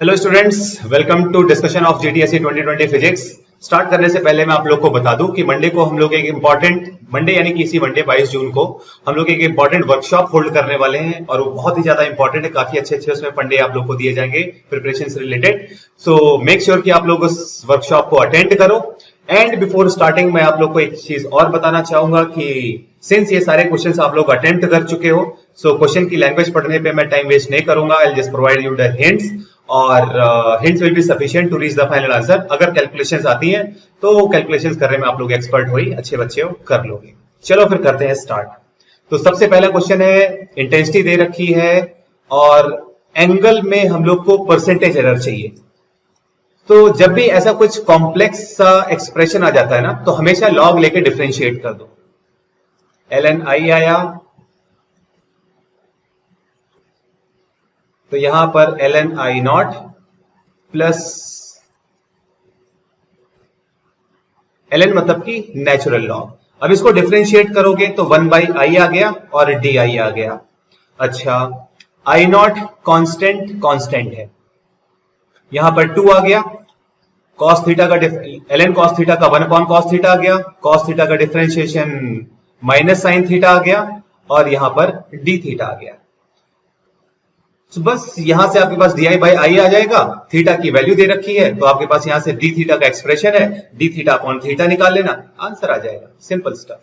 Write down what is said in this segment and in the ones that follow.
Hello students, welcome to discussion of GTSC 2020 physics. Start करने से पहले मैं आप लोग को बता दूं कि मंडे को हम लोग एक इंपॉर्टेंट मंडे यानी कि इसी मंडे 22 जून को हम लोग एक इंपॉर्टेंट वर्कशॉप होल्ड करने वाले हैं और वो बहुत ही ज्यादा इंपॉर्टेंट है। काफी अच्छे उसमें फंडे आप लोग को दिए जाएंगे प्रिपरेशन से रिलेटेड। सो मेक श्योर कि आप लोग उस वर्कशॉप को अटेंड करो। एंड बिफोर स्टार्टिंग मैं आप लोग को एक चीज और बताना चाहूंगा कि सिंस ये सारे क्वेश्चंस आप लोग अटेम्प्ट कर चुके हो, सो क्वेश्चन की लैंग्वेज पढ़ने पे मैं टाइम वेस्ट नहीं करूंगा। I will just provide you the hints और hints will be sufficient to reach the final answer. अगर कैलकुलेशंस आती हैं तो कैलकुलेशंस करने में आप लोग एक्सपर्ट हो ही, अच्छे बच्चे हो, कर लोगे। चलो फिर करते हैं स्टार्ट। तो सबसे पहला क्वेश्चन है, इंटेंसिटी दे रखी है और एंगल में हम लोग को परसेंटेज एरर चाहिए। तो जब भी ऐसा कुछ कॉम्प्लेक्स सा एक्सप्रेशन आ जाता है ना, तो हमेशा लॉग लेके डिफरेंशिएट कर दो। ln i आया तो यहां पर ln i not plus ln मतलब कि नेचुरल लॉग। अब इसको डिफरेंशिएट करोगे तो 1/i आ गया और di आ गया। अच्छा, i नॉट कांस्टेंट है, यहां पर 2 आ गया। cos थीटा का ln cos थीटा का 1/cos थीटा आ गया। cos थीटा का डिफरेंशिएशन माइनस साइन थीटा आ गया और यहां पर d थीटा आ गया। तो बस यहां से आपके पास di/i आ जाएगा। थीटा की वैल्यू दे रखी है तो आपके पास यहां से d थीटा का एक्सप्रेशन है, d थीटा अपॉन थीटा निकाल लेना, आंसर आ जाएगा। Simple stuff.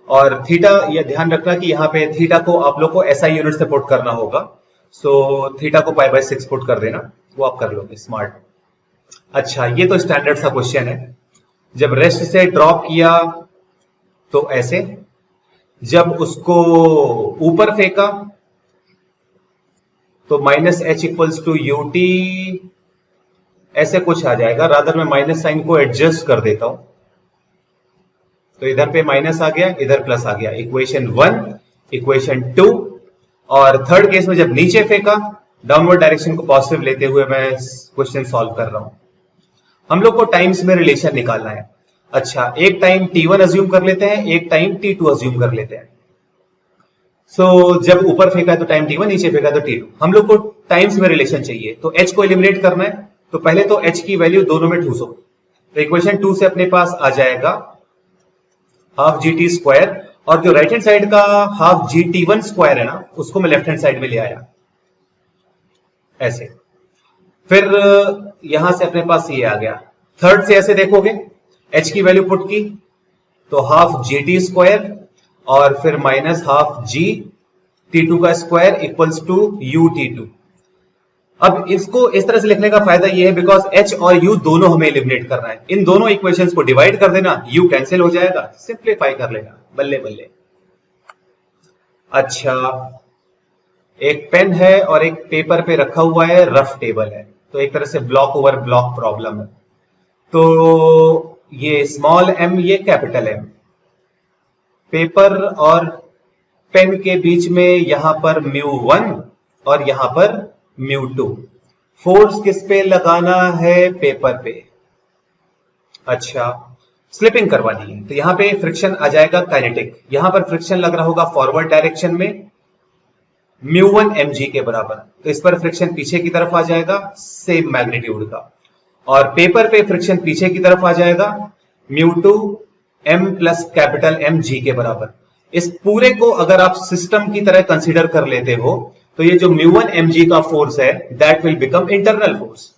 और थीटा, यह ध्यान रखना कि यहां पे थीटा को आप लोग को SI यूनिट से पुट करना होगा। सो थीटा को π/6 पुट कर देना, वो आप कर लोगे स्मार्ट। अच्छा, ये तो स्टैंडर्ड सा क्वेश्चन है। जब रेस्ट से ड्रॉप किया तो ऐसे, जब उसको ऊपर फेंका तो -h इक्वल्स टू ut, ऐसे कुछ आ जाएगा। रादर मैं माइनस साइन को एडजस्ट कर देता हूं, तो इधर पे माइनस आ गया, इधर प्लस आ गया। Equation 1, equation 2। और थर्ड केस में जब नीचे फेंका, डाउनवर्ड डायरेक्शन को पॉजिटिव लेते हुए मैं क्वेश्चन सॉल्व कर रहा हूं। हम लोग को टाइम्स में रिलेशन निकालना है। अच्छा, एक टाइम t1 अज्यूम कर लेते हैं, एक टाइम t2 अज्यूम कर लेते हैं। सो जब ऊपर फेंका तो टाइम t1, नीचे फेंका तो t2। हम लोग को टाइम्स में रिलेशन चाहिए तो h को एलिमिनेट करना है। तो पहले तो h की वैल्यू दोनों में ठूसो। तो इक्वेशन 2 से अपने पास आ जाएगा हाफ gt स्क्वायर, और जो राइट हैंड साइड का हाफ gt1 स्क्वायर है ना, उसको मैं लेफ्ट हैंड साइड में ले आया ऐसे। फिर यहां से अपने पास ये आ गया। थर्ड से ऐसे देखोगे, h की वैल्यू पुट की तो हाफ gt स्क्वायर और फिर माइनस हाफ g t2 का स्क्वायर इक्वल्स टू ut2। अब इसको इस तरह से लिखने का फायदा ये है बिकॉज h और u दोनों हमें एलिमिनेट करना है। इन दोनों इक्वेशंस को डिवाइड कर देना, u कैंसिल हो जाएगा, सिंप्लीफाई कर लेना, बल्ले बल्ले। अच्छा, एक पेन है और एक पेपर पे रखा हुआ है, रफ टेबल है, तो एक तरह से ब्लॉक ओवर ब्लॉक प्रॉब्लम है। तो ये स्मॉल m, ये कैपिटल M। पेपर और पेन के बीच में यहां पर μ1 और यहां पर μ2। फोर्स किस पे लगाना है? पेपर पे। अच्छा, स्लिपिंग करवानी है तो यहां पे फ्रिक्शन आ जाएगा काइनेटिक। यहां पर फ्रिक्शन लग रहा होगा फॉरवर्ड डायरेक्शन में μ1 mg के बराबर, तो इस पर फ्रिक्शन पीछे की तरफ आ जाएगा सेम मैग्नीट्यूड का। और पेपर पे फ्रिक्शन पीछे की तरफ आ जाएगा μ2 m plus capital M g के बराबर। इस पूरे को अगर आप सिस्टम की तरह कंसीडर कर लेते हो तो ये जो μ1 mg का फोर्स है that will become internal force.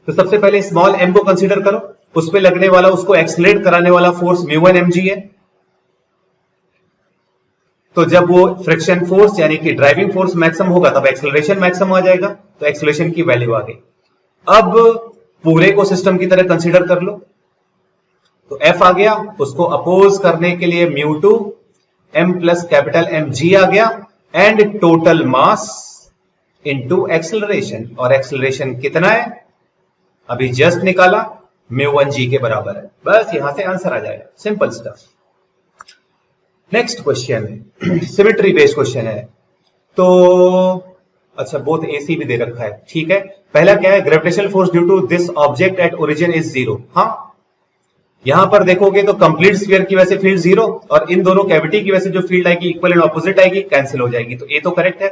तो सबसे पहले स्मॉल m को कंसीडर करो, उस पे लगने वाला, उसको एक्सलेट कराने वाला फोर्स μ1 mg है। तो जब वो फ्रिक्शन फोर्स यानी कि ड्राइविंग फोर्स मैक्सिमम होगा तब एक्सेलरेशन मैक्सिमम आ जाएगा, तो एक्सेलरेशन की वैल्यू आ गई। अब पूरे को सिस्टम की तरह कंसीडर कर लो, तो F आ गया, उसको अपोज करने के लिए μ2 m प्लस कैपिटल mg आ गया and total mass into acceleration. और एक्सेलरेशन कितना है? अभी जस्ट निकाला, μ1g के बराबर है। बस यहां से आंसर आ जाएगा, simple stuff. Next question symmetry based question है। तो अच्छा, बोथ AC भी दे रखा है, ठीक है। पहला क्या है? Gravitational force due to this object at origin is 0। हाँ, यहां पर देखोगे तो कंप्लीट स्फीयर की वजह से फील्ड 0 और इन दोनों कैविटी की वजह से जो फील्ड आएगी इक्वल एंड ऑपोजिट आएगी, कैंसिल हो जाएगी, तो ए तो करेक्ट है।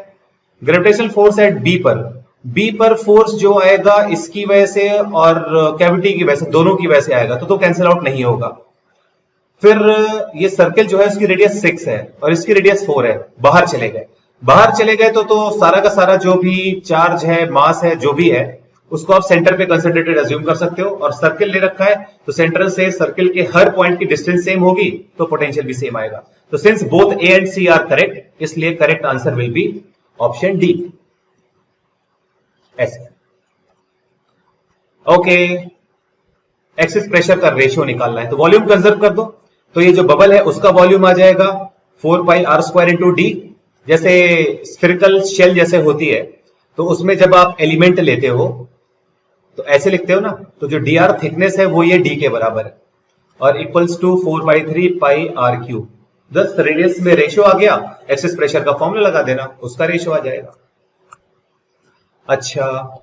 ग्रेविटेशनल फोर्स एट बी पर बी पर फोर्स जो आएगा इसकी वजह से और कैविटी की वजह से, दोनों की वजह से आएगा, तो कैंसिल आउट नहीं होगा। फिर ये सर्किल जो है उसकी रेडियस 6 है और इसकी रेडियस 4 है, बाहर चले गए। बाहर चले गए तो सारा का सारा जो भी चार्ज है, मास है, जो भी है, उसको आप सेंटर पे कंसंट्रेटेड अज्यूम कर सकते हो। और सर्किल ले रखा है तो सेंट्रल से सर्किल के हर पॉइंट की डिस्टेंस सेम होगी तो पोटेंशियल भी सेम आएगा। तो since both A and C are correct, इसलिए correct answer will be option D. ऐसे ओके, एक्सिस प्रेशर का रेशियो निकालना है तो वॉल्यूम कंजर्व कर दो। तो ये जो बबल है उसका वॉल्यूम आ जाएगा 4 पाई आर स्क्वायर इंटू डी। जैसे स्फेरिकल शेल जैसे होती है तो उसमें जब आप एलिमेंट लेते हो तो ऐसे लिखते हो ना, तो जो डी आर थिकनेस है वो ये डी के बराबर है और equals to 4/3 pi r cube. 10 radius में रेशियो आ गया, एक्सिस प्रेशर का फॉर्मूला लगा देना, उसका रेशियो आ जाएगा। अच्छा,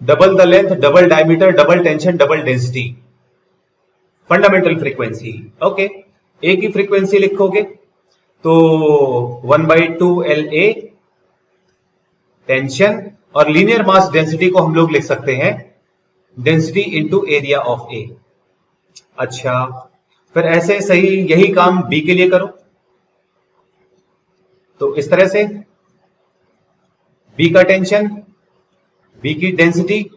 double the length, double diameter, double tension, double density, fundamental frequency. Okay, A की फ्रीक्वेंसी लिखोगे तो 1/2 LA टेंशन, और लीनियर मास डेंसिटी को हम लोग लिख सकते हैं density into area of A. अच्छा, फिर ऐसे सही यही काम बी के लिए करो। तो इस तरह से बी का टेंशन, बी की डेंसिटी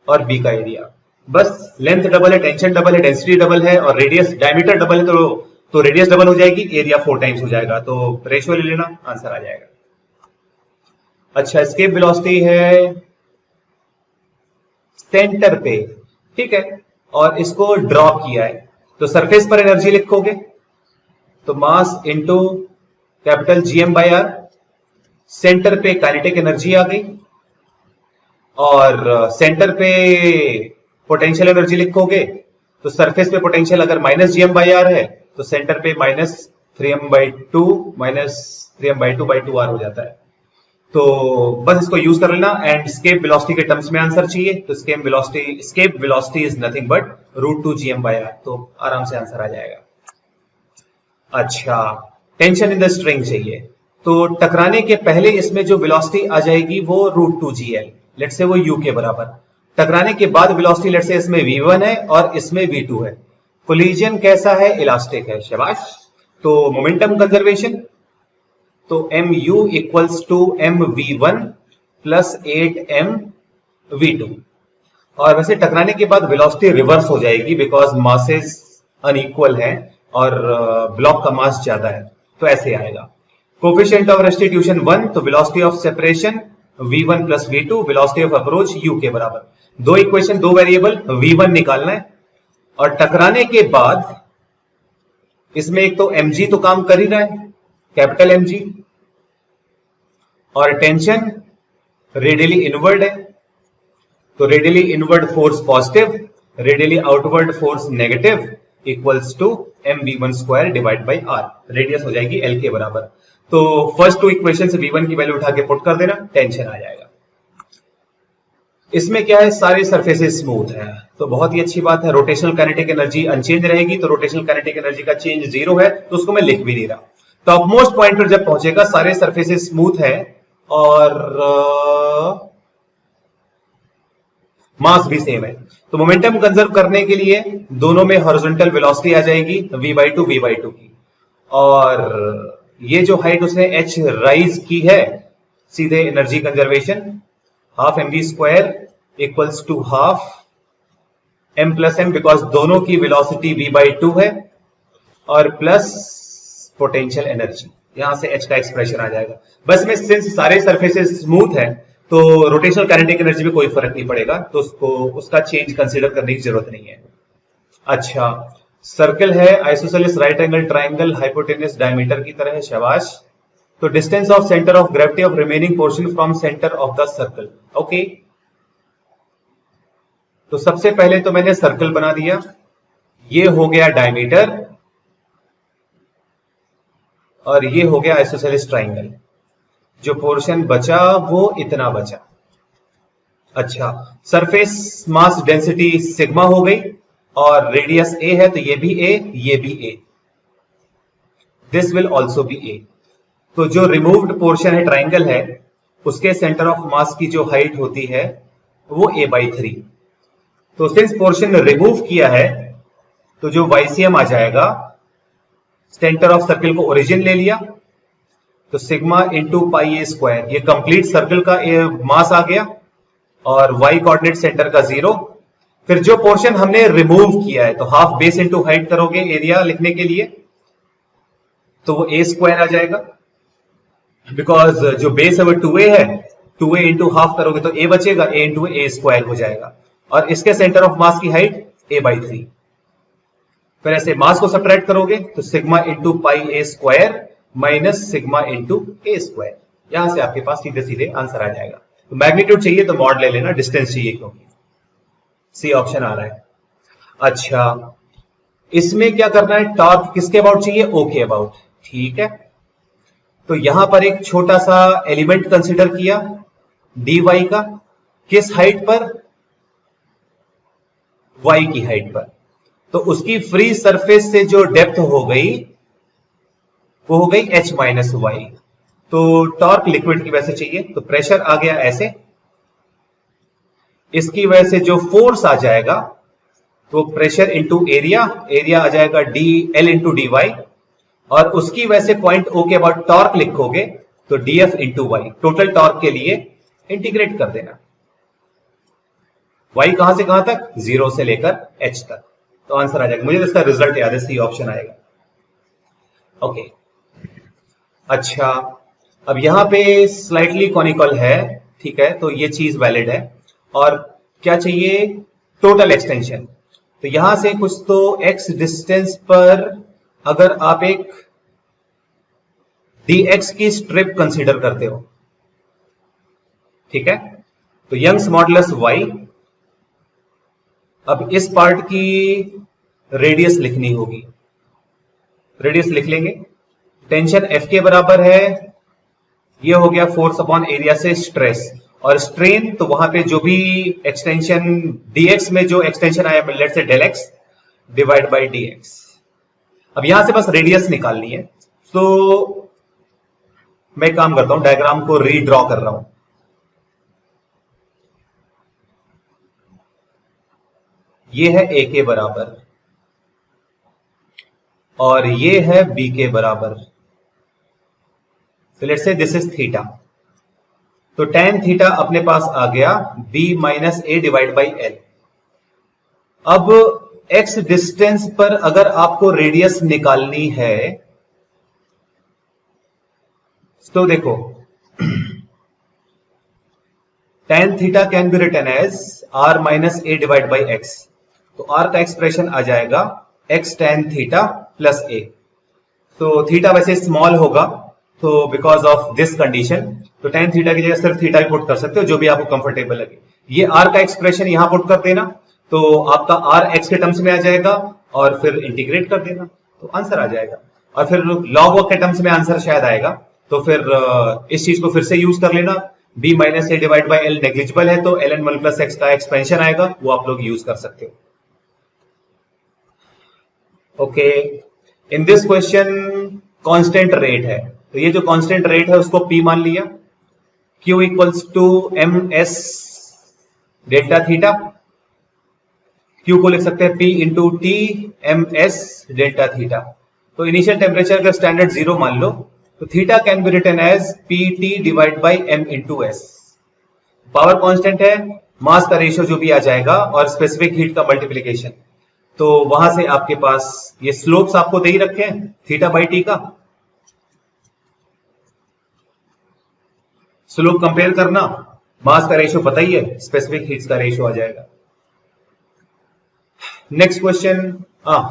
और बी का एरिया। बस लेंथ डबल है, टेंशन डबल है, डेंसिटी डबल है और रेडियस डायमीटर डबल है तो रेडियस डबल हो जाएगी, एरिया 4 टाइम्स हो जाएगा। तो रेशियो ले लेना, आंसर आ जाएगा। अच्छा, एस्केप वेलोसिटी है सेंटर पे, ठीक है, और इसको ड्रॉप किया है तो सरफेस पर एनर्जी लिखोगे तो mass into capital GM/R। Centre पे काइनेटिक एनर्जी आ गई और सेंटर पे पोटेंशियल एनर्जी लिखोगे तो सरफेस पे पोटेंशियल अगर -GM/R है तो सेंटर पे -3m/2 हो जाता है। तो बस इसको यूज कर लेना एंड स्केप वेलोसिटी के टर्म्स में आंसर चाहिए तो escape velocity is nothing but √2 GM/R, तो आराम से आंसर आ जाएगा। अच्छा, टेंशन इन द स्ट्रिंग चाहिए तो टकराने के पहले इसमें जो वेलोसिटी आ जाएगी वो √2 GL, लेट्स से वो U के बराबर। टकराने के बाद वेलोसिटी लेट्स से इसमें V1 है और इसमें V2 है। कोलिजन कैसा है? इलास्टिक है, शाबाश। तो मोमेंटम कंजर्वेशन, तो mu equals to mv1 plus 8mv2। और वैसे टकराने के बाद वेलोसिटी रिवर्स हो जाएगी बिकॉज मासेस अनइक्वल है और ब्लॉक का मास ज्यादा है, तो ऐसे आएगा। कोफिशिएंट ऑफ रेस्टिट्यूशन 1, तो velocity of separation v1 plus v2, velocity of approach u के बराबर। दो इक्वेशन, दो वेरिएबल, v1 निकालना है और टकराने के बाद इसमें एक तो mg तो काम कर ही रहा है, कैपिटल mg, और टेंशन रेडियली इनवर्ड है तो radially inward force positive, radially outward force negative, equals to mv1² divide by r। Radius हो जाएगी l के बराबर। तो फर्स्ट टू इक्वेशन से v1 की वैल्यू उठा के पुट कर देना, टेंशन आ जाएगा। इसमें क्या है, सारे सरफेसेस स्मूथ है तो बहुत ही अच्छी बात है। रोटेशनल काइनेटिक एनर्जी अनचेंज रहेगी तो रोटेशनल काइनेटिक एनर्जी का चेंज 0 है तो उसको मैं लिख भी नहीं रहा। टॉप मोस्ट पॉइंट पर जब पहुंचेगा सारे सरफेसेस स्मूथ है और मास भी सेम है तो मोमेंटम कंजर्व करने के लिए दोनों में हॉरिजॉन्टल वेलोसिटी आ जाएगी v/2 की, और ये जो हाइट उसने h राइज की है, सीधे energy conservation half mv² equals to half m plus m, because दोनों की वेलोसिटी v/2 है, और प्लस पोटेंशियल एनर्जी, यहां से h का एक्सप्रेशन आ जाएगा। बस में सिंस सारे सरफेसेस स्मूथ है तो रोटेशनल काइनेटिक एनर्जी में कोई फर्क नहीं पड़ेगा तो उसका चेंज कंसीडर करने की जरूरत नहीं है। अच्छा, सर्कल है, isosceles right angle triangle, hypotenuse diameter की तरह है, शाबाश। तो distance of centre of gravity of remaining portion from centre of the circle, okay. तो सबसे पहले तो मैंने सर्कल बना दिया, ये हो गया डायमीटर और ये हो गया आइसोसेलेस ट्राइंगल। जो पोर्शन बचा वो इतना बचा। अच्छा, सरफेस मास डेंसिटी सिग्मा हो गई और रेडियस a है तो ये भी a, ये भी a, this will also be a। तो जो रिमूव्ड पोर्शन है ट्राइंगल है उसके सेंटर ऑफ मास की जो हाइट होती है वो a/3। तो सिंस पोर्शन रिमूव किया है तो जो YCM आ जाएगा, सेंटर ऑफ सर्किल को ओरिजिन ले लिया तो सिग्मा इंटू पाई ए स्क्वायर, ये कंप्लीट सर्किल का मास आ गया और y कोऑर्डिनेट सेंटर का 0। फिर जो पोर्शन हमने रिमूव किया है तो हाफ बेस इंटू हाइट करोगे एरिया लिखने के लिए तो वो a स्क्वायर आ जाएगा, बिकॉज जो बेस है वो 2a है, 2a इंटू हाफ करोगे तो a बचेगा, a इंटू a स्क्वायर हो जाएगा और इसके सेंटर ऑफ मास की हाइट a/3। फिर ऐसे मास को सब्ट्रैक्ट करोगे तो सिग्मा इंटू पाई ए स्क्वायर माइनस सिग्मा इंटू ए स्क्वायर, यहां से आपके पास सीधे सीधे आंसर आ जाएगा। तो मैग्नीट्यूड चाहिए तो मॉड ले लेना, डिस्टेंस चाहिए क्योंकि सी ऑप्शन आ रहा है। अच्छा, इसमें क्या करना है, टॉर्क किसके अबाउट चाहिए, ओ के अबाउट, ठीक है। तो यहां पर एक छोटा सा एलिमेंट कंसीडर किया dy का, किस हाइट पर, y की हाइट पर। तो उसकी फ्री सरफेस से जो डेप्थ हो गई वो हो गई h माइनस वाई। तो टॉर्क लिक्विड की वजह से चाहिए तो प्रेशर आ गया ऐसे, इसकी वजह से जो फोर्स आ जाएगा तो प्रेशर इंटू एरिया, एरिया आ जाएगा d l into d y और उसकी वजह से पॉइंट ओ के अबाउट टॉर्क लिखोगे तो df into y. Total torque के लिए इंटीग्रेट कर देना, y कहां से कहां तक, 0 से लेकर h तक, तो आंसर आ जाएगा। मुझे इसका रिजल्ट याद है, सी ऑप्शन आएगा। ओके, अच्छा अब यहां पे स्लाइटली कॉनिकल है, ठीक है, तो ये चीज वैलिड है। और क्या चाहिए, टोटल एक्सटेंशन। तो यहां से कुछ तो x डिस्टेंस पर अगर आप एक dx की स्ट्रिप कंसीडर करते हो, ठीक है, तो यंग्स मॉडुलस y, अब इस पार्ट की रेडियस लिखनी होगी, रेडियस लिख लेंगे। टेंशन F के बराबर है, ये हो गया फोर्स अपॉन एरिया से स्ट्रेस, और स्ट्रेन तो वहां पे जो भी एक्सटेंशन dx में जो एक्सटेंशन आया let's say del x divide by dx। अब यहां से बस रेडियस निकालनी है, तो मैं काम करता हूं, डायग्राम को रीड्रॉ कर रहा हूं। ये है a के बराबर और ये है b के बराबर, तो let's say this is theta. तो tan थीटा अपने पास आ गया b minus a divide by l. अब x डिस्टेंस पर अगर आपको रेडियस निकालनी है तो देखो tan theta can be written as r minus a divide by x. तो r का एक्सप्रेशन आ जाएगा x tan theta plus a। तो थीटा वैसे स्मॉल होगा, तो बिकॉज ऑफ दिस कंडीशन तो tan थीटा की जगह सिर्फ थीटा ही पुट कर सकते हो, जो भी आपको कंफर्टेबल लगे। ये r का एक्सप्रेशन यहां पुट कर देना तो आपका r x के टर्म्स में आ जाएगा और फिर इंटीग्रेट कर देना तो आंसर आ जाएगा। और फिर लॉग वर्क के टर्म्स में आंसर शायद आएगा, तो फिर इस चीज को फिर से यूज कर लेना। b minus a divide by L negligible है तो ln 1 प्लस एक्स का एक्सपेंशन आएगा, वो आप लोग यूज कर सकते हो। Okay, in this question constant rate है, तो ये जो कांस्टेंट रेट है उसको p मान लिया, q equals to m s delta theta, q को लिख सकते हैं p into t m s delta theta. तो इनिशियल टेम्परेचर का स्टैंडर्ड 0 मान लो तो theta can be written as p t divide by m into s. Power constant है, मास का रेशियो जो भी आ जाएगा और स्पेसिफिक हीट का मल्टीप्लीकेशन, तो वहां से आपके पास ये स्लोप्स आपको दे ही रखे हैं थीटा बाई टी का, स्लोप कंपेयर करना, मास का रेशियो पता ही है, स्पेसिफिक हीट्स का रेशियो आ जाएगा। नेक्स्ट क्वेश्चन,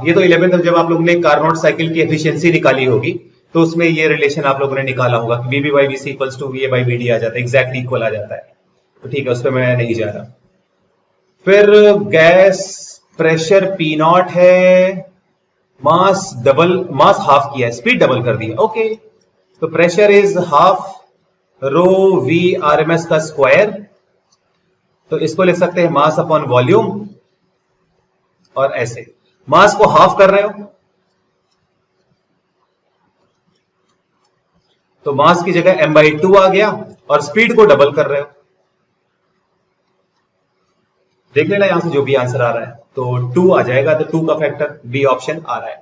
ये तो 11th जब आप लोगों ने कार्नोट साइकिल की एफिशिएंसी निकाली होगी तो उसमें ये रिलेशन आप लोगों ने निकाला होगा कि VB by VC equals to VA by VD आ जाता है, एग्जैक्ट इक्वल आ जाता है, तो ठीक है, उस पर मैं नहीं जा रहा। फिर गैस प्रेशर पी नॉट है, मास डबल, मास हाफ किया है, स्पीड डबल कर दिया, ओके, तो pressure is half rho v r m s का स्क्वायर, तो इसको लिख सकते हैं मास अपॉन वॉल्यूम। और ऐसे मास को हाफ कर रहे हो तो मास की जगह m/2 आ गया और स्पीड को डबल कर रहे हो। देख लेना यहां से जो भी आंसर आ रहा है, तो 2 आ जाएगा, तो 2 का फैक्टर बी ऑप्शन आ रहा है।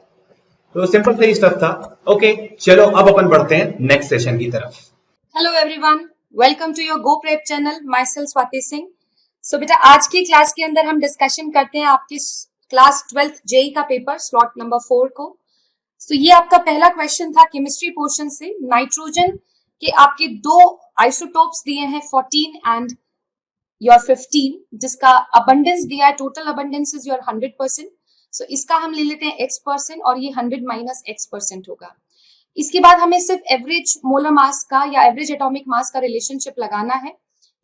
तो सिंपल से ही स्टफ था। ओके, चलो अब अपन बढ़ते हैं नेक्स्ट सेशन की तरफ। Hello everyone, welcome to your go prep channel. Myself Swati Singh. So बेटा, आज की क्लास के अंदर हम डिस्कशन करते हैं आपकी क्लास 12th जेई का पेपर स्लॉट नंबर 4 को। तो ये आपका पहला क्वेश्चन था केमिस्ट्री पोर्शन से। नाइट्रोजन के आपके दो आइसोटोप्स दिए हैं 14 एंड योर 15, जिसका अबंडेंस दिया है, टोटल अबंडेंस इज योर 100%। सो इसका हम ले लेते हैं x% और ये 100 माइनस x% होगा। इसके बाद हमें सिर्फ एवरेज मोलर मास का या एवरेज एटॉमिक मास का रिलेशनशिप लगाना है,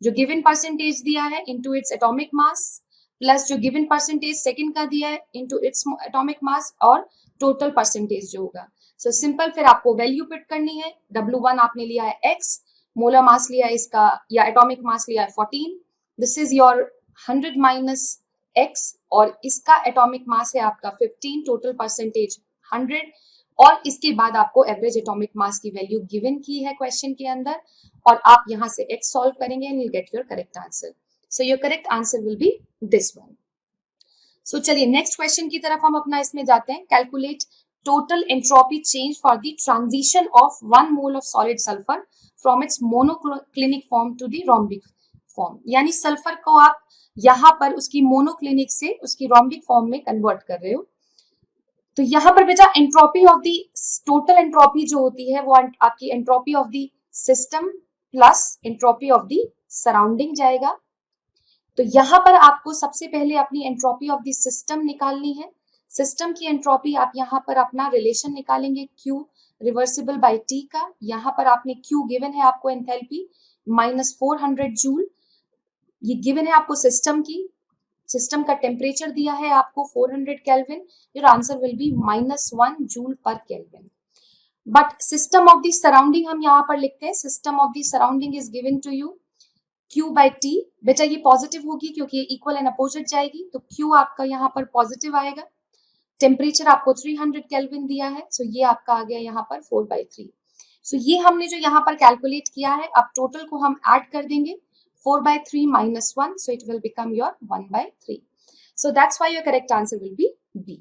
जो गिवन परसेंटेज दिया है into its atomic mass plus जो गिवन परसेंटेज सेकंड का दिया है इनटू इट्स एटॉमिक मास और टोटल परसेंटेज जो होगा। सो सिंपल, फिर आपको वैल्यू पिट करनी है। W1 आपने लिया है x, मोलर मास लिया है इसका या एटॉमिक मास लिया है 14, this is your 100 minus x, और इसका एटॉमिक मास है आपका 15, टोटल परसेंटेज 100, और इसके बाद आपको एवरेज एटॉमिक मास की वैल्यू गिवन की है क्वेश्चन के अंदर, और आप यहां से x सॉल्व करेंगे and you get your correct answer. So your correct answer will be this one. So चलिए नेक्स्ट क्वेश्चन की तरफ हम अपना इसमें जाते हैं। Calculate total entropy change for the transition of 1 mole of solid sulphur from its monoclinic form to the rhombic form. यानी sulphur को आप यहां पर उसकी मोनोक्लिनिक से उसकी रोम्बिक फॉर्म में कन्वर्ट कर रहे हो। तो यहां पर बेटा entropy of the total entropy जो होती है वो आपकी entropy of the system plus entropy of the surrounding जाएगा। तो यहां पर आपको सबसे पहले अपनी एंट्रोपी ऑफ द सिस्टम निकालनी है। सिस्टम की एंट्रोपी आप यहां पर अपना रिलेशन निकालेंगे Q रिवर्सिबल बाय T का। यहां पर आपने Q गिवन है आपको एंथैल्पी -400 जूल, ये गिवन है आपको सिस्टम की। सिस्टम का टेम्परेचर दिया है आपको 400 kelvin. Your answer will be -1 joule per kelvin. But system of the surrounding हम यहाँ पर लिखते हैं। System of the surrounding is given to you Q by T। बेटा ये पॉजिटिव होगी क्योंकि ये इक्वल एंड अपोजिट जाएगी, तो Q आपका यहाँ पर पॉजिटिव आएगा। टेम्परेचर आपको 300 केल्विन दिया है, सो ये आपका आ गया यहाँ पर 4/3। सो ये हमने जो यहाँ पर कैलकुलेट किया है, अब टोटल को हम ऐड कर देंगे 4/3 minus 1, so it will become your 1/3. So that's why your correct answer will be B.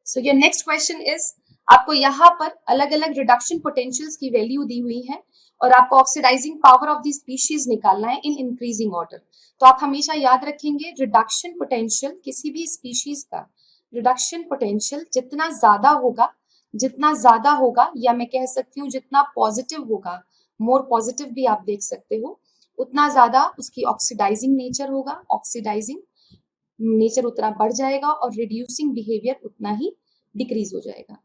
So your next question is, आपको यहाँ पर अलग अलग रिडक्शन पोटेंशियल्स की वैल्यू दी हुई है और आपको oxidising power of the species निकालना है इन इंक्रीजिंग ऑर्डर। तो आप हमेशा याद रखेंगे रिडक्शन पोटेंशियल किसी भी स्पीशीज का रिडक्शन पोटेंशियल जितना ज्यादा होगा, या मैं कह सकती हूँ जितना पॉजिटिव होगा, मोर पॉजिटिव भी आप देख सकते हो, उतना ज्यादा उसकी ऑक्सीडाइजिंग नेचर होगा। ऑक्सीडाइजिंग नेचर उतना बढ़ जाएगा और रिड्यूसिंग बिहेवियर उतना ही डिक्रीज हो जाएगा।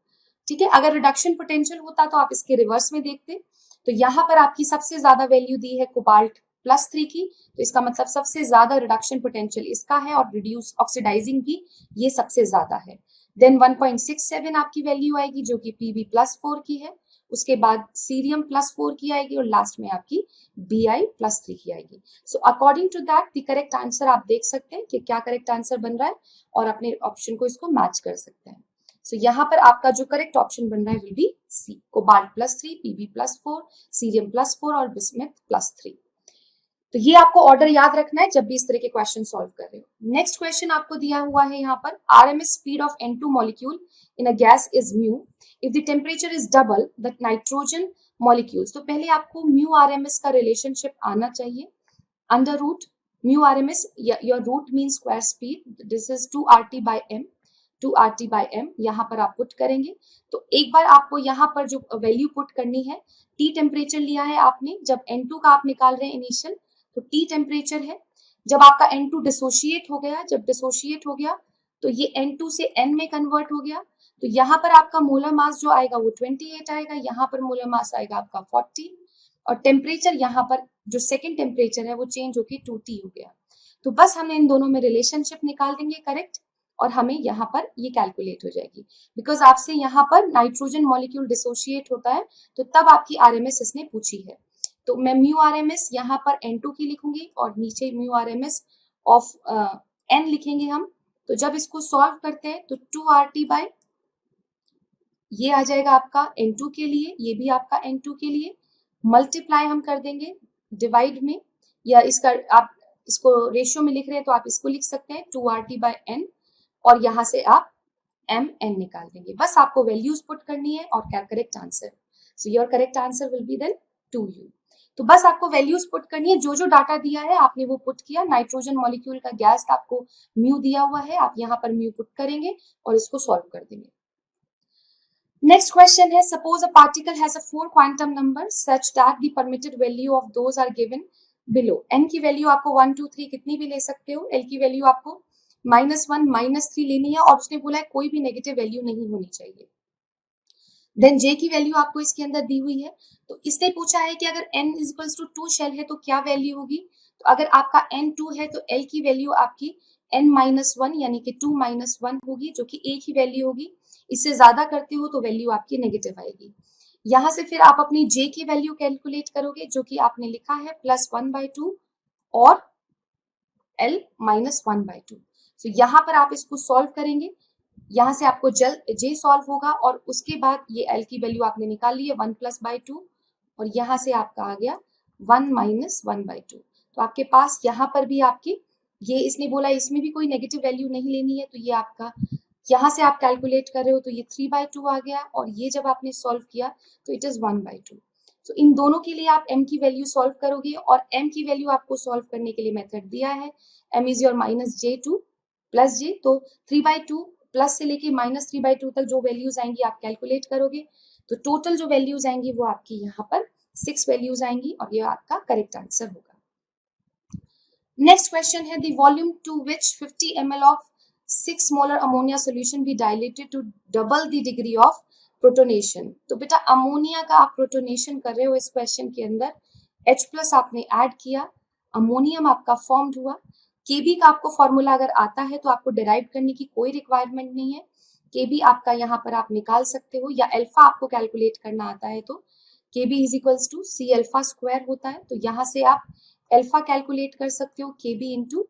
ठीक है, अगर रिडक्शन पोटेंशियल होता तो आप इसके रिवर्स में देखते। तो यहाँ पर आपकी सबसे ज्यादा वैल्यू दी है कोबाल्ट +3 की, तो इसका मतलब सबसे ज्यादा रिडक्शन पोटेंशियल इसका है और रिड्यूस ऑक्सीडाइजिंग भी ये सबसे ज्यादा है। देन 1.67 आपकी वैल्यू आएगी जो कि Pb+4 की है, उसके बाद सीरियम +4 की आएगी और लास्ट में आपकी Bi+3 की आएगी। So according to that the correct answer आप देख सकते हैं कि क्या करेक्ट आंसर बन रहा है और अपने ऑप्शन को इसको मैच कर सकते हैं। सो यहाँ पर आपका जो करेक्ट ऑप्शन बन रहा है will be C, cobalt +3, Pb+4, cerium +4 और बिस्मथ +3। तो ये आपको ऑर्डर याद रखना है जब भी इस तरह के क्वेश्चन सॉल्व कर रहे हो। नेक्स्ट क्वेश्चन आपको दिया हुआ है यहाँ पर, RMS speed of N2 molecule in a gas is mu if the temperature is double the nitrogen molecules. तो पहले आपको म्यू RMS का रिलेशनशिप आना चाहिए। Under root mu RMS, your root mean square speed, this is 2RT/m यहाँ पर आप put करेंगे। तो एक बार आपको यहाँ पर जो वैल्यू पुट करनी है, T टेम्परेचर लिया है आपने, जब N2 का आप निकाल रहे हैं इनिशियल, तो T टेम्परेचर है। जब आपका N2 डिसोशिएट हो गया, जब डिसोशिएट हो गया तो ये N2 से N में कन्वर्ट हो गया, तो यहाँ पर आपका मोलर मास जो आएगा वो 28 आएगा, यहाँ पर मोलर मास आएगा आपका 40, और टेम्परेचर यहाँ पर जो सेकेंड टेम्परेचर है वो चेंज होकर 2T हो गया। तो बस हमने इन दोनों में रिलेशनशिप निकाल देंगे करेक्ट, और हमें यहाँ पर ये कैलकुलेट हो जाएगी। बिकॉज आपसे यहाँ पर नाइट्रोजन मॉलिक्यूल डिसोशिएट होता है, तो तब आपकी RMS इसने पूछी है। तो मैं म्यू RMS यहाँ पर N2 की लिखूंगी और नीचे म्यू RMS ऑफ N लिखेंगे हम। तो जब इसको सॉल्व करते हैं तो 2RT ये आ जाएगा आपका N2 के लिए, ये भी आपका N2 के लिए, मल्टीप्लाई हम कर देंगे डिवाइड में, या इसका आप इसको रेशियो में लिख रहे हैं तो आप इसको लिख सकते हैं 2RT/n, और यहाँ से आप mn निकाल देंगे। बस आपको वैल्यूज पुट करनी है और क्या correct answer. So your correct answer will be then 2U। तो बस आपको वैल्यूज पुट करनी है, जो जो डाटा दिया है आपने वो पुट किया। नाइट्रोजन मॉलिक्यूल का गैस आपको म्यू दिया हुआ है, आप यहाँ पर म्यू पुट करेंगे और इसको सॉल्व कर देंगे। नेक्स्ट क्वेश्चन है, suppose a particle has a 4 quantum number such that the permitted value of those are given below. n की वैल्यू आपको 1 2 3 कितनी भी ले सकते हो, l की वैल्यू आपको -1 -3 लेनी है, और उसने बोला है कोई भी नेगेटिव वैल्यू नहीं होनी चाहिए। देन j की वैल्यू आपको इसके अंदर दी हुई है, तो इसने पूछा है कि अगर n is equals to 2 shell है तो क्या वैल्यू होगी। तो अगर आपका n 2 है तो l की वैल्यू आपकी n -1 यानी कि 2 -1 होगी, जो कि एक ही वैल्यू होगी। इससे ज्यादा करते हो तो वैल्यू आपकी नेगेटिव आएगी। यहां से फिर आप अपनी j की वैल्यू कैलकुलेट करोगे, जो कि आपने लिखा है +1/2 और l -1/2। तो यहाँ पर आप इसको सॉल्व करेंगे, यहाँ से आपको j सॉल्व होगा, और उसके बाद ये l की वैल्यू आपने निकाल ली है 1 +/2, और यहाँ से आपका आ गया 1 -1/2। तो आपके पास यहाँ पर भी आपकी ये इसने बोला इसमें भी कोई नेगेटिव वैल्यू नहीं लेनी है, तो ये आपका यहाँ से आप कैलकुलेट कर रहे हो तो ये 3/2 आ गया, और ये जब आपने सॉल्व किया तो इट इज 1/2। तो इन दोनों के लिए आप m की वैल्यू सॉल्व करोगे, और m की वैल्यू आपको सॉल्व करने के लिए मेथड दिया है, m is your -j2 + j। तो 3/2 प्लस से लेके -3/2 तक जो वैल्यूज आएंगी आप कैलकुलेट करोगे, तो टोटल जो वैल्यूज आएंगी वो आपकी यहाँ पर 6 वैल्यूज आएंगी, और ये आपका करेक्ट आंसर होगा। नेक्स्ट क्वेश्चन है, the volume to which 50 ml of 6 molar ammonia solution be diluted to double the degree of protonation. तो बेटा अमोनिया का आप प्रोटोनेशन कर रहे हो इस क्वेश्चन के अंदर, H+ आपने ऐड किया, अमोनियम आपका फॉर्म्ड हुआ। Kb का आपको फॉर्मूला अगर आता है तो आपको डिराइव करने की कोई रिक्वायरमेंट नहीं है, Kb आपका यहाँ पर आप निकाल सकते हो, या अल्फा आपको कैलकुलेट करना आता है तो Kb is equals to C∝² होता है, तो यहाँ से आप अल्फा कैलकुलेट कर सकते हो Kb इंटू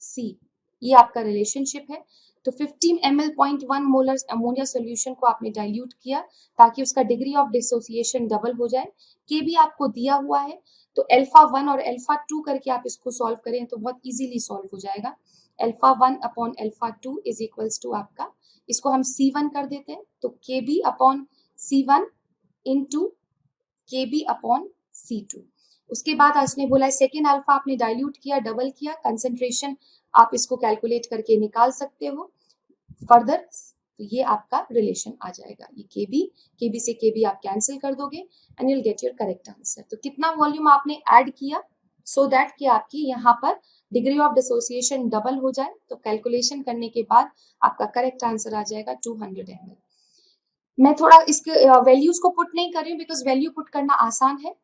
C, ये आपका रिलेशनशिप है। तो 15 ml 0.1 मोलर अमोनिया सोल्यूशन को आपने डाइल्यूट किया ताकि उसका डिग्री ऑफ डिसोसिएशन डबल हो जाए। Kb आपको दिया हुआ है, तो α1 और α2 करके आप इसको सॉल्व करें तो बहुत इजीली सॉल्व हो जाएगा। α1 अपॉन α2 इज इक्वल्स टू आपका, इसको हम C1 कर देते हैं, तो Kb upon C1 into Kb upon C2। उसके बाद इसने बोला है सेकेंड अल्फा आपने डाइल्यूट किया, डबल किया, कंसेंट्रेशन आप इसको कैलकुलेट करके निकाल सकते हो फर्दर, तो ये आपका रिलेशन आ जाएगा। ये Kb से Kb आप कैंसिल कर दोगे and you will get your correct answer. तो कितना वॉल्यूम आपने ऐड किया सो दैट कि आपकी यहाँ पर डिग्री ऑफ डिसोसिएशन डबल हो जाए, तो कैलकुलेशन करने के बाद आपका करेक्ट आंसर आ जाएगा 200 ml। मैं थोड़ा इसके वैल्यूज को पुट नहीं कर रही हूँ बिकॉज वैल्यू पुट करना आसान है,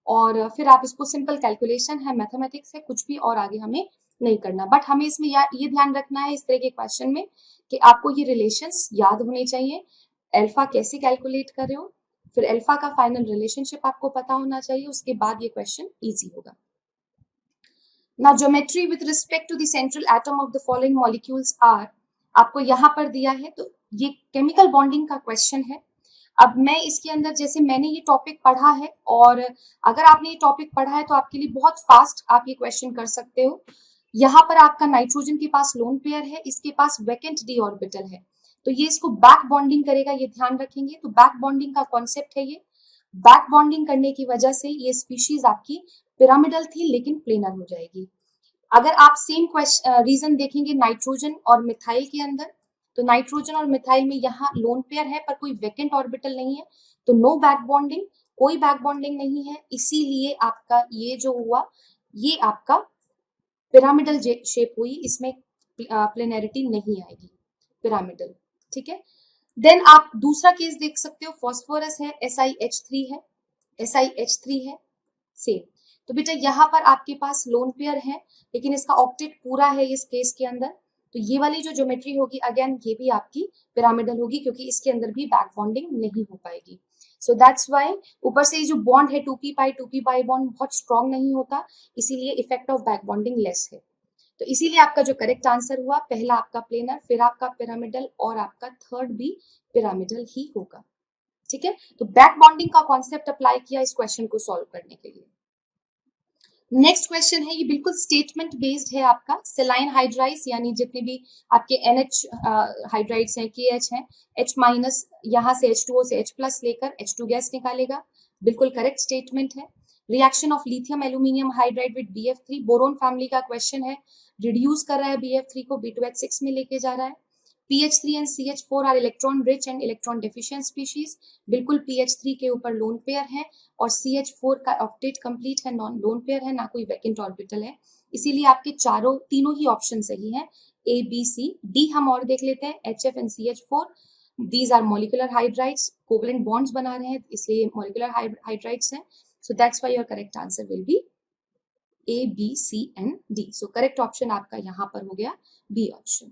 और फिर आप इसको सिंपल कैलकुलेशन है, मैथमेटिक्स है, कुछ भी और आगे हमें नहीं करना। बट हमें इसमें ये ध्यान रखना है इस तरह के क्वेश्चन में कि आपको ये रिलेशंस याद होने चाहिए, अल्फा कैसे कैलकुलेट कर रहे हो, फिर अल्फा का फाइनल रिलेशनशिप आपको पता होना चाहिए, उसके बाद ये क्वेश्चन इजी होगा। Now geometry with respect to the central atom of the following molecules are, आपको यहाँ पर दिया है, तो ये केमिकल बॉन्डिंग का क्वेश्चन है। अब मैं इसके अंदर जैसे मैंने ये टॉपिक पढ़ा है, और अगर आपने ये टॉपिक पढ़ा है तो आपके लिए बहुत फास्ट आप ये क्वेश्चन कर सकते हो। यहाँ पर आपका नाइट्रोजन के पास लोन पेयर है, इसके पास वैकेंट डी ऑर्बिटल है, तो ये इसको बैक बॉन्डिंग करेगा, ये ध्यान रखेंगे। तो बैक बॉन्डिंग का कॉन्सेप्ट है ये, बैक बॉन्डिंग करने की वजह से ये स्पीशीज आपकी पिरामिडल थी लेकिन प्लेनर हो जाएगी। अगर आप सेम रीजन देखेंगे नाइट्रोजन और मिथाइल के अंदर, तो नाइट्रोजन और मिथाइल में यहाँ लोन पेयर है पर कोई वैकेंट ऑर्बिटल नहीं है, तो नो बैक बॉन्डिंग, कोई बैक बॉन्डिंग नहीं है, इसीलिए आपका ये जो हुआ ये आपका पिरामिडल शेप हुई, इसमें प्लेनरिटी नहीं आएगी, पिरामिडल, ठीक है। देन आप दूसरा केस देख सकते हो, फॉस्फोरस है, SiH3 है, SiH3 है सेम। तो बेटा यहाँ पर आपके पास लोन पेयर है लेकिन इसका ऑक्टेट पूरा है इस केस के अंदर, तो ये वाली जो ज्योमेट्री होगी अगेन ये भी आपकी पिरामिडल होगी क्योंकि इसके अंदर भी बैक बॉन्डिंग नहीं हो पाएगी। सो दैट्स वाई ऊपर से ये जो बॉन्ड है 2p बॉन्ड बहुत स्ट्रॉन्ग नहीं होता, इसीलिए effect of back bonding less है। तो इसीलिए आपका जो करेक्ट आंसर हुआ पहला आपका प्लेनर, फिर आपका पिरामिडल, और आपका थर्ड भी पिरामिडल ही होगा, ठीक है, तो बैक बॉन्डिंग का कॉन्सेप्ट अप्लाई किया इस क्वेश्चन को सॉल्व करने के लिए। नेक्स्ट क्वेश्चन है, ये बिल्कुल स्टेटमेंट बेस्ड है आपका। सेलाइन हाइड्राइड्स यानी जितने भी आपके NH हाइड्राइड्स हैं, KH हैं, H माइनस यहाँ से H2O से H+ लेकर H2 गैस निकालेगा, बिल्कुल करेक्ट स्टेटमेंट है। Reaction of lithium aluminium hydride with BF3, boron family का क्वेश्चन है, रिड्यूस कर रहा है BF3 को, B2H6 में लेके जा रहा है। PH3 and CH4 are electron rich and electron deficient species, बिल्कुल PH3 के ऊपर लोन पेयर है और CH4 का ऑक्टेट कंप्लीट है, नॉन लोन पेयर है, ना कोई वैकेंट ऑर्बिटल है, इसीलिए आपके तीनों ही ऑप्शन सही है, A, B, C, D हम और देख लेते हैं। HF and CH4 these are molecular hydrides, covalent bonds बना रहे हैं इसलिए मॉलिक्यूलर हाइड्राइड्स हैं, so that's why your correct answer will be A, B, C and D। So correct option आपका यहाँ पर हो गया B ऑप्शन।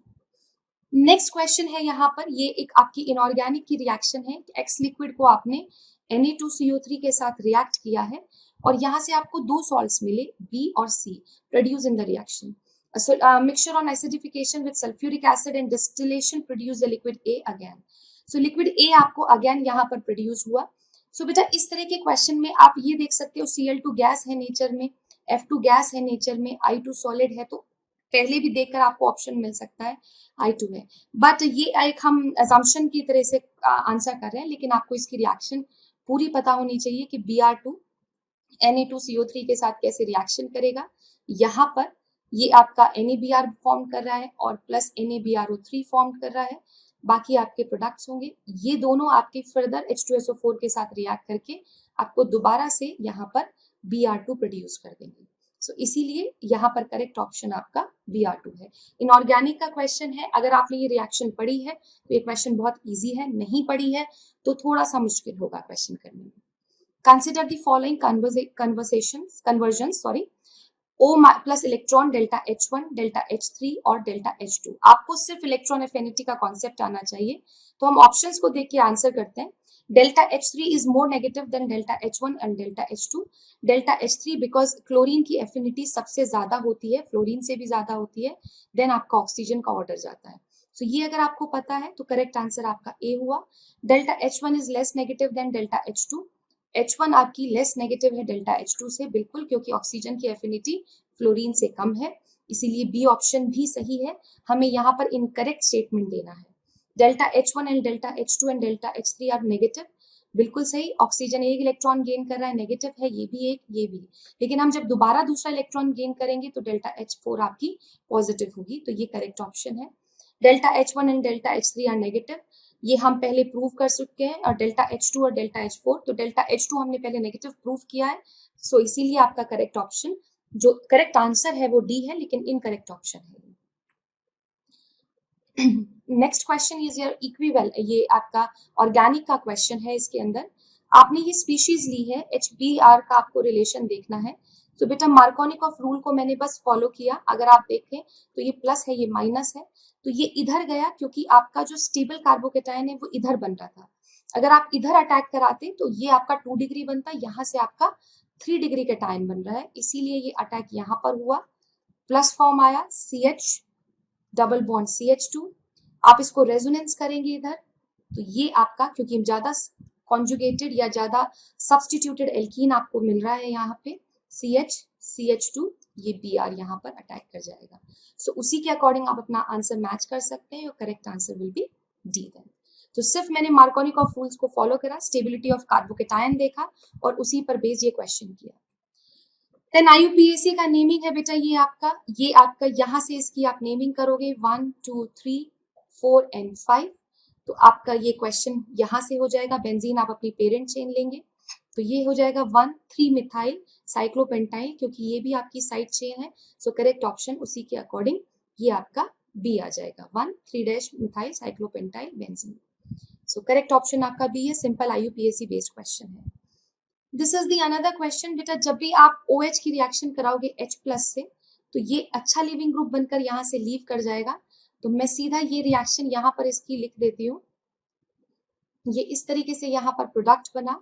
नेक्स्ट क्वेश्चन है यहाँ पर, ये एक आपकी इनऑर्गेनिक की रिएक्शन है। एक्स लिक्विड को आपने Na2CO3 के साथ रिएक्ट किया है और यहाँ से आपको दो सॉल्ट्स मिले B और C produce in the reaction. Mixture on acidification with sulphuric acid and distillation produce the liquid A again. So liquid A आपको अगेन यहाँ पर प्रोड्यूस हुआ। सो बेटा इस तरह के क्वेश्चन में आप ये देख सकते हो, Cl2 गैस है नेचर में, F2 गैस है नेचर में, I2 सॉलिड है, तो पहले भी देखकर आपको ऑप्शन मिल सकता है I2 है, बट ये एक हम assumption की तरह से आंसर कर रहे हैं, लेकिन आपको इसकी रिएक्शन पूरी पता होनी चाहिए कि Br2 Na2CO3 के साथ कैसे रिएक्शन करेगा। यहाँ पर ये आपका NaBr फॉर्म कर रहा है और प्लस NaBrO3 फॉर्म कर रहा है, बाकी आपके प्रोडक्ट्स होंगे, ये दोनों आपके फर्दर H2SO4 के साथ रिएक्ट करके आपको दोबारा से यहाँ पर Br2 प्रोड्यूस कर देंगे। सो इसीलिए यहाँ पर करेक्ट ऑप्शन आपका Br2 है। इनऑर्गेनिक का क्वेश्चन है, अगर आपने ये रिएक्शन पढ़ी है तो ये क्वेश्चन बहुत इजी है, नहीं पढ़ी है तो थोड़ा सा मुश्किल होगा क्वेश्चन करने में। Consider the following conversion O plus electron delta H1, delta H3 और डेल्टा H2। आपको सिर्फ इलेक्ट्रॉन एफिनिटी का कॉन्सेप्ट आना चाहिए, तो हम ऑप्शंस को देख के आंसर करते हैं। Delta H3 is more negative than delta H1 and delta H2। Delta H3 because chlorine की एफिनिटी सबसे ज्यादा होती है, फ्लोरीन से भी ज्यादा होती है, देन आपका ऑक्सीजन का ऑर्डर जाता है। सो ये अगर आपको पता है तो करेक्ट आंसर आपका A हुआ। Delta H1 is less negative than delta H2। H1 आपकी लेस नेगेटिव है डेल्टा H2 से, बिल्कुल, क्योंकि ऑक्सीजन की एफिनिटी फ्लोरीन से कम है, इसीलिए बी ऑप्शन भी सही है। हमें यहाँ पर इनकरेक्ट स्टेटमेंट देना है। Delta H1 and delta H2 and delta H3 are negative, बिल्कुल सही। ऑक्सीजन एक इलेक्ट्रॉन गेन कर रहा है, नेगेटिव है, ये भी एक, ये भी, लेकिन हम जब दोबारा दूसरा इलेक्ट्रॉन गेन करेंगे तो डेल्टा H4 आपकी पॉजिटिव होगी, तो ये करेक्ट ऑप्शन है। Delta H1 and delta H3 are negative, ये हम पहले प्रूव कर चुके हैं, और डेल्टा H2 और डेल्टा H4, तो डेल्टा H2 हमने पहले नेगेटिव प्रूव किया है, सो इसीलिए आपका करेक्ट ऑप्शन, जो करेक्ट आंसर है वो डी है, लेकिन इनकरेक्ट ऑप्शन है। Next question is your equivalent, ये आपका ऑर्गेनिक का क्वेश्चन है। इसके अंदर आपने ये स्पीशीज ली है, HBr का आपको रिलेशन देखना है। तो बेटा मार्कोनिकॉफ रूल को मैंने बस फॉलो किया, अगर आप देखें तो ये प्लस है, ये माइनस है, तो ये इधर गया क्योंकि आपका जो स्टेबल कार्बोकेटायन है वो इधर बन रहा था। अगर आप इधर अटैक कराते तो ये आपका 2 डिग्री बनता, यहाँ से आपका 3 डिग्री कैटायन बन रहा है, इसीलिए ये अटैक यहाँ पर हुआ, प्लस फॉर्म आया, CH डबल बॉन्ड CH2। आप इसको रेजोनेंस करेंगे इधर, तो ये आपका, क्योंकि ज्यादा कॉन्जुगेटेड या ज्यादा सब्सटीट्यूटेड एल्कीन आपको मिल रहा है यहाँ पे, CH2, ये Br यहाँ पर अटैक कर जाएगा। सो उसी के अकॉर्डिंग आप अपना आंसर मैच कर सकते हैं, correct answer will be D then. तो सिर्फ मैंने मार्कोनिकॉफ रूल्स को फॉलो करा, स्टेबिलिटी ऑफ कार्बोकेटायन देखा और उसी पर बेस्ड ये क्वेश्चन किया। देन IUPAC का नेमिंग है बेटा, ये आपका यहाँ से इसकी आप नेमिंग करोगे 1, 2, 3, 4 एंड 5, तो आपका ये क्वेश्चन यहाँ से हो जाएगा। बेंजीन आप अपनी पेरेंट चेन लेंगे, तो ये हो जाएगा 1,3 मिथाइल साइक्लोपेंटाइल, क्योंकि ये भी आपकी साइड चेन है, सो करेक्ट ऑप्शन उसी के अकॉर्डिंग ये आपका बी आ जाएगा, 1,3- methyl cyclopentyl benzene. So correct option आपका बी है, सिंपल IUPAC बेस्ड क्वेश्चन है। This is the another question बेटा, जब भी आप OH की रिएक्शन कराओगे H+ से, तो ये अच्छा लीविंग ग्रुप बनकर यहाँ से लीव कर जाएगा, तो मैं सीधा ये रिएक्शन यहाँ पर इसकी लिख देती हूँ। ये इस तरीके से यहाँ पर प्रोडक्ट बना,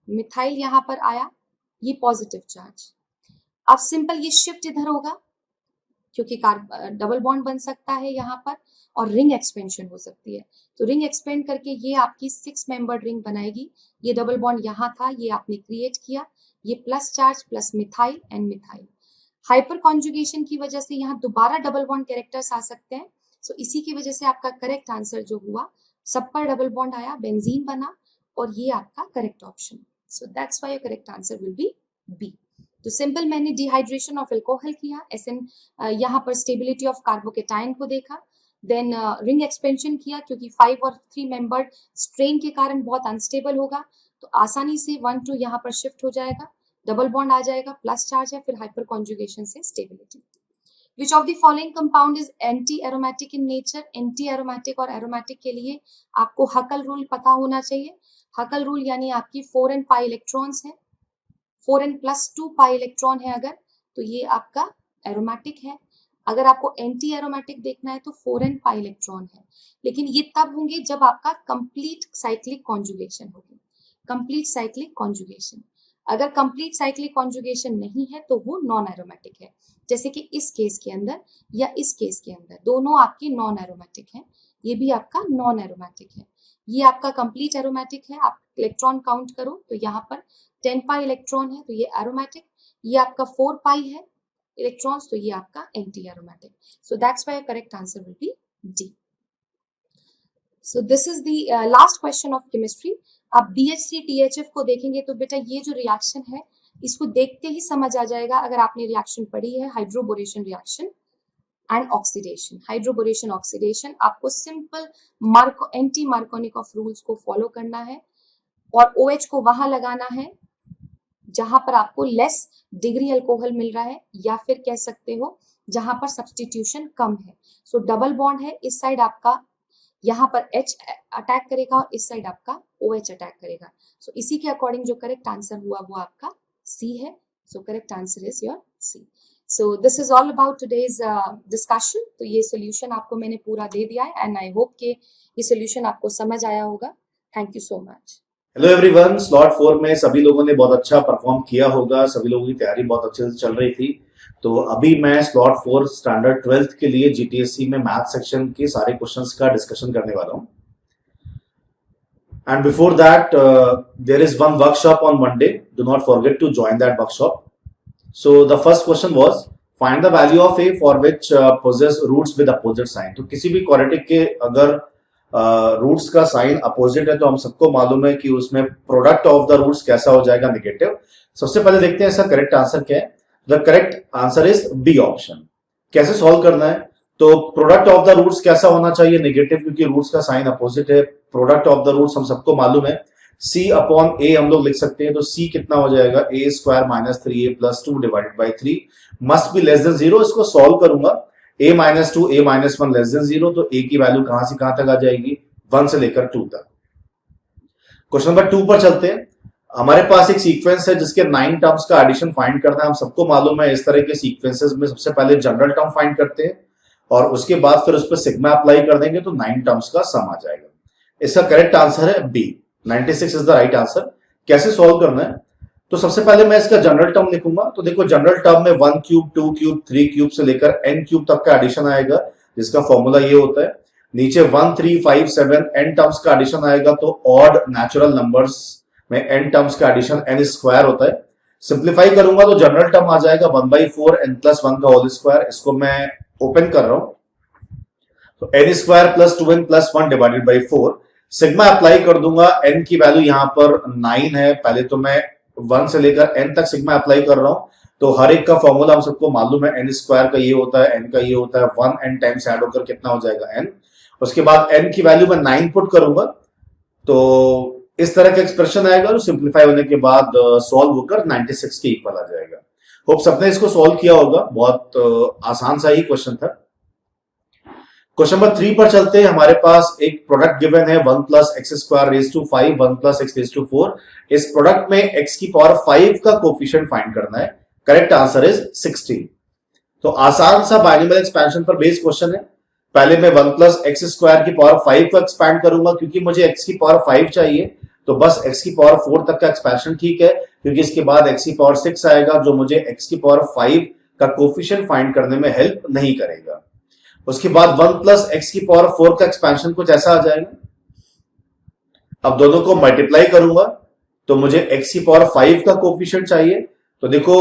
मिथाइल यहाँ पर आया, ये पॉजिटिव चार्ज। अब सिंपल ये शिफ्ट इधर होगा, क्योंकि डबल बॉन्ड बन सकता है यहाँ पर, और रिंग एक्सपेंशन हो सकती है। तो रिंग एक्सपेंड करके ये आपकी 6 मेंबर्ड रिंग बनाएगी। ये डबल बॉन्ड यहाँ था, ये आपने क्रिएट किया, ये plus charge plus methyl and methyl. Hyper conjugation की वजह से यहाँ दोबारा डबल बॉन्ड कैरेक्टर्स आ सकते हैं। सो इसी की वजह से आपका करेक्ट आंसर जो हुआ, सब पर डबल बॉन्ड आया, बेंजीन बना, और ये आपका correct option. So that's why your correct answer will be B. तो सिंपल मैंने डिहाइड्रेशन ऑफ एल्कोहल किया, एसएन यहाँ पर स्टेबिलिटी ऑफ कार्बोकेटाइन को देखा, देन रिंग एक्सपेंशन किया क्योंकि 5 और 3 मेंबर्ड स्ट्रेन के कारण बहुत अनस्टेबल होगा, तो आसानी से 1 2 यहाँ पर शिफ्ट हो जाएगा, डबल बॉन्ड आ जाएगा, प्लस चार्ज है, फिर हाइपर कॉन्जुगेशन से stability. Which of the following compound is anti-aromatic in nature? Anti-aromatic और aromatic के लिए आपको हकल रूल पता होना चाहिए। हकल रूल यानी आपकी 4n पाई इलेक्ट्रॉन्स है, 4n प्लस 2 पाई इलेक्ट्रॉन है अगर, तो ये आपका एरोमेटिक है। अगर आपको एंटी एरोमेटिक देखना है तो 4n पाई इलेक्ट्रॉन है, लेकिन ये तब होंगे जब आपका कंप्लीट साइक्लिक कॉन्जुगेशन होगी, कंप्लीट साइक्लिक कॉन्जुगेशन। अगर कंप्लीट साइक्लिक कॉन्जुगेशन नहीं है तो वो नॉन एरोमेटिक है, जैसे कि इस केस के अंदर या इस केस के अंदर, दोनों आपके नॉन एरोमेटिक हैं, ये भी आपका नॉन एरोमेटिक है। ये आपका कंप्लीट एरोमेटिक है, आप इलेक्ट्रॉन काउंट करो तो यहाँ पर 10 पाई इलेक्ट्रॉन है, तो ये एरोमेटिक। ये आपका 4 पाई है इलेक्ट्रॉन्स, तो ये आपका anti aromatic. So that's why correct answer will be D. So this is the last question of chemistry. आप BH3 THF को देखेंगे तो बेटा ये जो रिएक्शन है इसको देखते ही समझ आ जाएगा, अगर आपने रिएक्शन पढ़ी है, hydroboration reaction and oxidation. Hydroboration oxidation आपको सिंपल एंटी मार्कोनिकॉफ रूल्स को फॉलो करना है और OH को वहां लगाना है जहां पर आपको लेस डिग्री अल्कोहल मिल रहा है, या फिर कह सकते हो जहां पर सब्स्टिट्यूशन कम है। सो डबल बॉन्ड है, इस साइड आपका यहाँ पर H अटैक करेगा और इस साइड आपका OH अटैक करेगा। सो इसी के अकॉर्डिंग जो करेक्ट आंसर हुआ वो आपका C है। So correct answer is your C। So this is all about today's discussion. तो ये सोल्यूशन आपको मैंने पूरा दे दिया है एंड आई होप कि ये सोल्यूशन आपको समझ आया होगा। Thank you so much. Hello everyone, slot 4 में सभी लोगों ने बहुत अच्छा परफॉर्म किया होगा, सभी लोगों की तैयारी बहुत अच्छे से चल रही थी। तो अभी मैं स्लॉट 4 स्टैंडर्ड 12th के लिए GTSC में मैथ सेक्शन के सारे क्वेश्चंस का डिस्कशन करने वाला हूं। And before that there is one workshop on Monday, do not forget to join that workshop. So the first question was find the value of a for which possess roots with opposite sign. तो किसी भी quadratic के अगर roots का sign opposite है तो हम सबको मालूम है कि उसमें प्रोडक्ट ऑफ द रूट्स कैसा हो जाएगा, नेगेटिव। सबसे पहले देखते हैं इसका करेक्ट आंसर क्या है। The correct answer is B option. कैसे सॉल्व करना है, तो प्रोडक्ट ऑफ द रूट्स कैसा होना चाहिए, नेगेटिव, क्योंकि रूट्स का साइन अपोजिट है। प्रोडक्ट ऑफ द रूट्स हम सबको मालूम है C अपॉन A हम लोग लिख सकते हैं, तो C कितना हो जाएगा, a square minus 3a plus 2 divided by 3 must be less than 0। इसको सॉल्व करूंगा, a minus 2 a minus 1 less than 0, तो a की वैल्यू कहां से कहां तक आ जाएगी, 1 से लेकर 2 तक। क्वेश्चन नंबर 2 पर चलते हैं। हमारे पास एक सीक्वेंस है जिसके 9 टर्म्स का एडिशन फाइंड करना है। हम सबको मालूम है इस तरह के सीक्वेंसेस में सबसे पहले जनरल टर्म फाइंड करते हैं और उसके बाद फिर उस पर सिग्मा अप्लाई कर देंगे तो 9 टर्म्स का सम आ जाएगा। इसका करेक्ट आंसर है B, 96 is the right answer. कैसे सॉल्व करना है, तो सबसे पहले मैं इसका जनरल टर्म लिखूंगा। तो देखो जनरल टर्म में 1 क्यूब 2 क्यूब 3 क्यूब से लेकर n क्यूब तक का एडिशन आएगा, जिसका फॉर्मूला ये होता है। नीचे 1 3 5 7 n टर्म्स का एडिशन आएगा, तो ऑड नेचुरल नंबर्स में n टर्म्स का एडिशन n स्क्वायर होता है। सिंप्लीफाई करूंगा तो जनरल टर्म आ जाएगा 1/4 n प्लस 1 का होल स्क्वायर। इसको मैं ओपन कर रहा हूं, तो n square plus 2n plus 1 divided by 4। Sigma apply कर दूंगा, n की वैल्यू यहां पर 9 है। पहले तो मैं 1 से लेकर n तक सिग्मा अप्लाई कर रहा हूं, तो हर एक का फॉर्मूला हम सबको मालूम है, n स्क्वायर का ये होता है, n का ये होता है, 1n टाइम्स ऐड होकर कितना हो जाएगा n। उसके बाद n की वैल्यू मैं 9 पुट करूंगा, तो इस तरह का एक्सप्रेशन आएगा, जो सिंप्लीफाई होने के बाद सॉल्व होकर 96 के इक्वल आ जाएगा। होप सबने इसको सॉल्व किया होगा, बहुत आसान सा ही क्वेश्चन था। क्वेश्चन नंबर 3 पर चलते हैं। हमारे पास एक प्रोडक्ट गिवन है 1 plus x square raise to 5 1 plus x raise to 4। इस प्रोडक्ट में x की पावर 5 का कोफिशिएंट फाइंड करना है। Correct answer is 16। तो आसान सा बाइनोमियल एक्सपेंशन पर बेस्ड क्वेश्चन है। पहले मैं 1 प्लस एक्स स्क्वायर की पावर 5 को एक्सपैंड करूंगा, क्योंकि मुझे x की पावर 5 चाहिए, तो बस x की पावर 4 तक का एक्सपेंशन ठीक है, क्योंकि इसके बाद x की पावर 6 आएगा, जो मुझे x की पावर 5 का कोफिशिएंट फाइंड करने में हेल्प नहीं करेगा। उसके बाद 1 प्लस एक्स की पावर 4 का एक्सपेंशन कुछ ऐसा आ जाएगा। अब दोनों को मल्टीप्लाई करूंगा तो मुझे x की पावर 5 का कोफिशिएंट चाहिए। तो देखो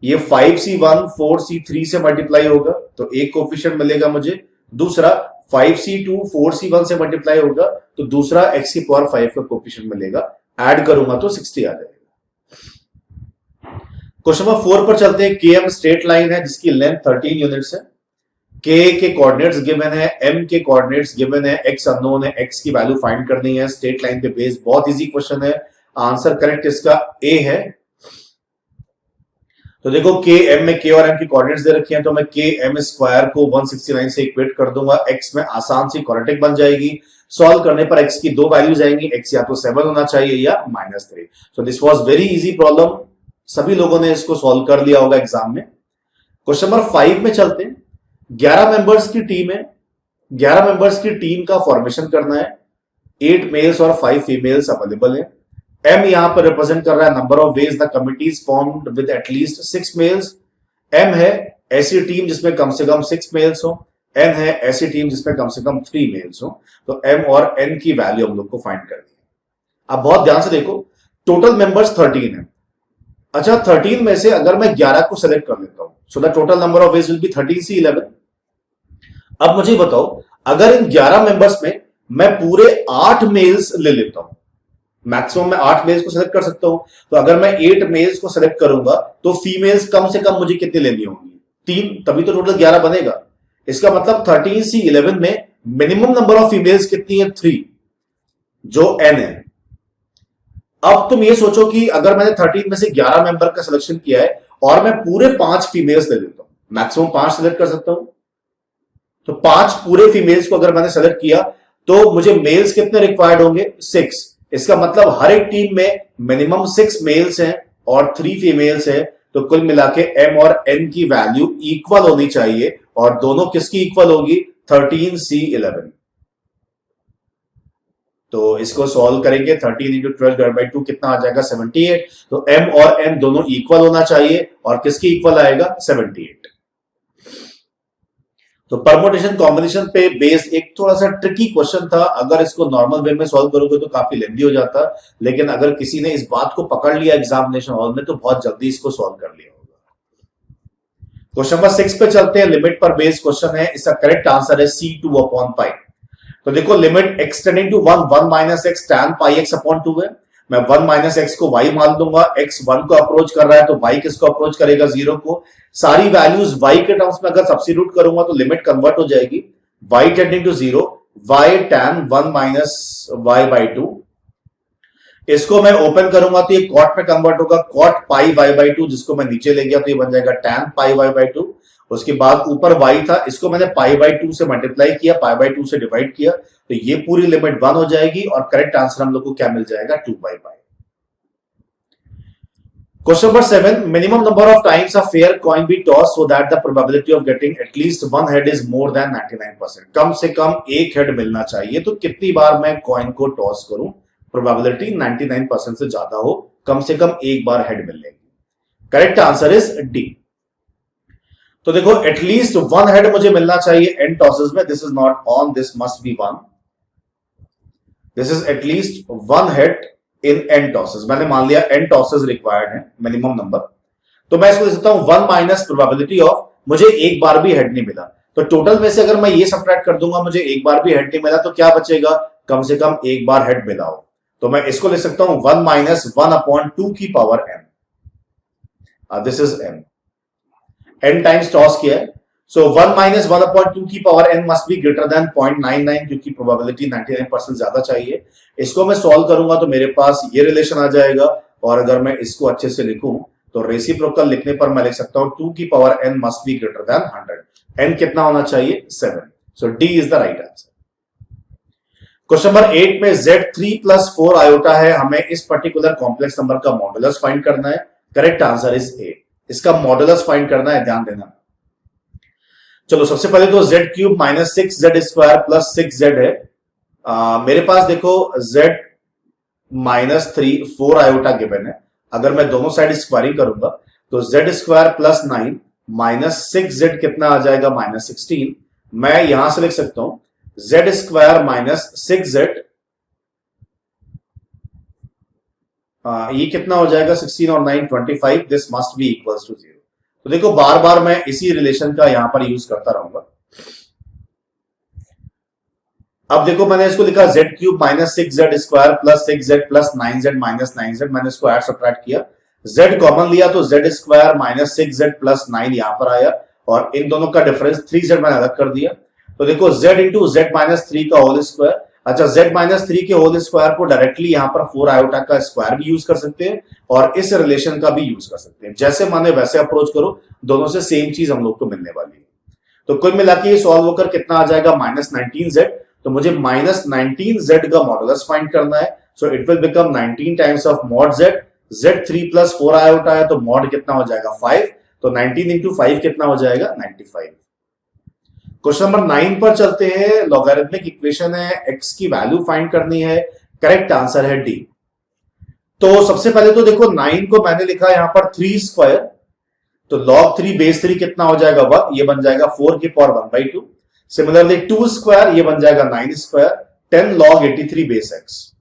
ये 5c1 4c3 से मल्टीप्लाई होगा तो एक कोफिशिएंट मिलेगा मुझे, दूसरा 5c2 4c1 से मल्टीप्लाई होगा तो दूसरा x की पावर 5 का कोफिशिएंट मिलेगा। ऐड करूंगा तो 60 आ जाएगा। क्वेश्चन नंबर 4 पर चलते हैं। km स्ट्रेट लाइन है जिसकी लेंथ 13 यूनिट्स है। k के कोऑर्डिनेट्स गिवन है, m के कोऑर्डिनेट्स गिवन है, x अननोन है, x की वैल्यू फाइंड करनी है स्ट्रेट लाइन पे बेस। बहुत इजी क्वेश्चन है। आंसर करेक्ट इसका ए है। तो देखो k m में k और m की कोऑर्डिनेट्स दे रखी हैं तो मैं k m स्क्वायर को 169 से इक्वेट कर दूंगा। x में आसान सी क्वाड्रेटिक बन जाएगी। सॉल्व करने पर x की दो वैल्यूज आएंगी, x या तो 7 होना चाहिए या -3। So this was very easy problem. सभी लोगों ने इसको सॉल्व कर लिया होगा एग्जाम में। क्वेश्चन नंबर 5 में चलते हैं। 11 मेंबर्स की टीम है। 11 मेंबर्स की टीम का फॉर्मेशन करना है। 8 मेल्स और 5 फीमेल्स अवेलेबल है। M यहां पर रिप्रेजेंट कर रहा है number of ways the committee is formed with at least 6 males. M है ऐसी टीम जिसमें कम से कम 6 मेल्स हो। N है ऐसी टीम जिसमें कम से कम 3 मेल्स हो। तो M और N की वैल्यू हम लोग को फाइंड करनी है। अब बहुत ध्यान से देखो, टोटल मेंबर्स 13 है। अच्छा, 13 में से अगर मैं 11 को सेलेक्ट कर लेता हूं so the total number of veg will be 13c11। अब मुझे बताओ, अगर इन 11 मेंबर्स में मैं पूरे 8 मेल्स ले लेता हूं, मैक्सिमम मैं 8 मेल्स को सेलेक्ट कर सकता हूं, तो अगर मैं 8 मेल्स को सेलेक्ट करूंगा तो फीमेल्स कम से कम मुझे कितनी लेनी होंगी? 3, तभी तो टोटल 11 बनेगा। इसका मतलब 13c11 में मिनिमम नंबर ऑफ फीमेल्स कितनी है? 3, जो n है। अब तुम ये सोचो कि अगर मैंने 13 में से 11 मेंबर का सिलेक्शन किया है और मैं पूरे 5 फीमेल्स ले लेता हूं, मैक्सिमम 5 सेलेक्ट कर सकता हूं, तो 5 पूरे फीमेल्स को अगर मैंने सेलेक्ट किया तो मुझे मेल्स कितने रिक्वायर्ड होंगे? 6। इसका मतलब हर एक टीम में मिनिमम 6 मेल्स हैं और 3 फीमेल्स हैं। तो कुल मिला के m और n की वैल्यू इक्वल होनी चाहिए और दोनों किसकी इक्वल होगी? 13c11। तो इसको सॉल्व करेंगे। 13 इंटू 12/2 कितना आ जाएगा? 78। तो m और n दोनों इक्वल होना चाहिए और किसकी इक्वल आएगा? 78। तो परमुटेशन कॉम्बिनेशन पे बेस्ड एक थोड़ा सा ट्रिकी क्वेश्चन था। अगर इसको नॉर्मल वे में सॉल्व करोगे तो काफी लेंथी हो जाता, लेकिन अगर किसी ने इस बात को पकड़ लिया एग्जामिनेशन हॉल में तो बहुत जल्दी इसको सॉल्व कर लिया होगा। क्वेश्चन नंबर 6 पे चलते हैं। लिमिट पर बेस्ड क्वेश्चन है। इसका करेक्ट आंसर है c2/π। तो देखो, limit extending to 1 minus x tan πx/2 है। मैं 1 माइनस एक्स को y मान लूंगा। x 1 को अप्रोच कर रहा है तो y किसको अप्रोच करेगा? 0 को। सारी वैल्यूज y के टर्म्स में अगर सब्स्टिट्यूट करूंगा तो लिमिट कन्वर्ट हो जाएगी। y tending to 0, y tan 1 minus y/2। इसको मैं ओपन करूंगा तो ये कॉट में कन्वर्ट होगा, cot πy/2, जिसको मैं नीचे ले गया तो ये बन जाएगा tan πy/2। उसके बाद ऊपर y था, इसको मैंने π/2 से मल्टीप्लाई किया, π/2 से डिवाइड किया, तो ये पूरी लिमिट 1 हो जाएगी और करेक्ट आंसर हम लोग को क्या मिल जाएगा? 2/π। Question number 7। Minimum number of times a fair coin be toss so that the probability of getting at least one head is more than 99%। कम से कम एक हेड मिलना चाहिए। तो कितनी बार मैं कॉइन को टॉस करूं प्रोबेबिलिटी 99% से ज्यादा हो, कम से कम एक बार हेड मिलेगी? Correct answer is D. तो देखो, एटलीस्ट वन हेड मुझे मिलना चाहिए n टॉसेस में। This is not on, this must B 1। This is at least one head in n tosses. मैंने मान लिया n टॉसेस रिक्वायर्ड है मिनिमम नंबर, तो मैं इसको दे सकता हूं 1 माइनस प्रोबेबिलिटी ऑफ मुझे एक बार भी हेड नहीं मिला। तो टोटल में से अगर मैं ये सबट्रैक्ट कर दूंगा, मुझे एक बार भी हेड नहीं मिला, तो क्या बचेगा? कम से कम एक बार हेड मिला हो। तो मैं इसको ले सकता हूं 1 माइनस 1/2 की power n। This is n। n times toss किया है, सो 1 माइनस 1/2 की power n must be greater then 0.99, क्योंकि प्रोबेबिलिटी 99% ज्यादा चाहिए। इसको मैं सॉल्व करूंगा तो मेरे पास ये रिलेशन आ जाएगा, और अगर मैं इसको अच्छे से लिखूं तो रेसिप्रोकल लिखने पर मैं लिख सकता हूं 2 की power n must be greater than 100। n कितना होना चाहिए? 7। So D is the right answer. Question number 8 में z3 + 4 आयोटा है। हमें इस पर्टिकुलर कॉम्प्लेक्स नंबर का मॉडुलस फाइंड करना है। Correct answer is A. इसका मॉडुलस फाइंड करना है, ध्यान देना। चलो, सबसे पहले तो z³ - 6z² + 6z है। मेरे पास देखो z -3 4 आयोटा गिवन है। अगर मैं दोनों साइड स्क्वायरिंग करूंगा तो z² + 9 -6z कितना आ जाएगा -16। मैं यहां से लिख सकता हूं z² -6z, ये कितना हो जाएगा 16 और 9 25, this must be equals to 0। तो देखो बार बार मैं इसी रिलेशन का यहां पर यूज करता रहूंगा। अब देखो मैंने इसको लिखा z³ -6z² plus 6z plus 9z minus 9z, मैंने इसको ऐड सब्ट्रैक्ट किया, z कॉमन लिया तो z² -6z प्लस 9 यहां पर आया और इन दोनों का डिफरेंस 3z मैंने अलग कर दिया। तो देखो z इंटू z -3 का होल स्क्वायर, अच्छा z -3 के होल स्क्वायर को डायरेक्टली यहां पर 4 आयोटा का स्क्वायर भी यूज कर सकते हैं और इस रिलेशन का भी यूज कर सकते हैं। जैसे माने वैसे अप्रोच करो, दोनों से सेम चीज हम लोग को मिलने वाली है। तो कुल मिला के ये सॉल्व होकर कितना आ जाएगा -19z। तो मुझे -19z का मॉडुलस फाइंड करना है। So it will become 19 times of mod z, z 3 plus 4 iota है तो मॉड कितना हो जाएगा 5, तो 19 इंटू 5 कितना हो जाएगा 95। क्वेश्चन नंबर 9 पर चलते हैं। लॉगरिथमिक इक्वेशन है, x की वैल्यू फाइंड करनी है, करेक्ट आंसर है डी। तो सबसे पहले तो देखो 9 को मैंने लिखा यहां पर 3 स्क्वायर, तो log 3 बेस 3 कितना हो जाएगा 1, ये बन जाएगा 4 की पावर 1/2। सिमिलरली 2 स्क्वायर ये बन जाएगा 9 स्क्वायर, 10 log 83 बेस x।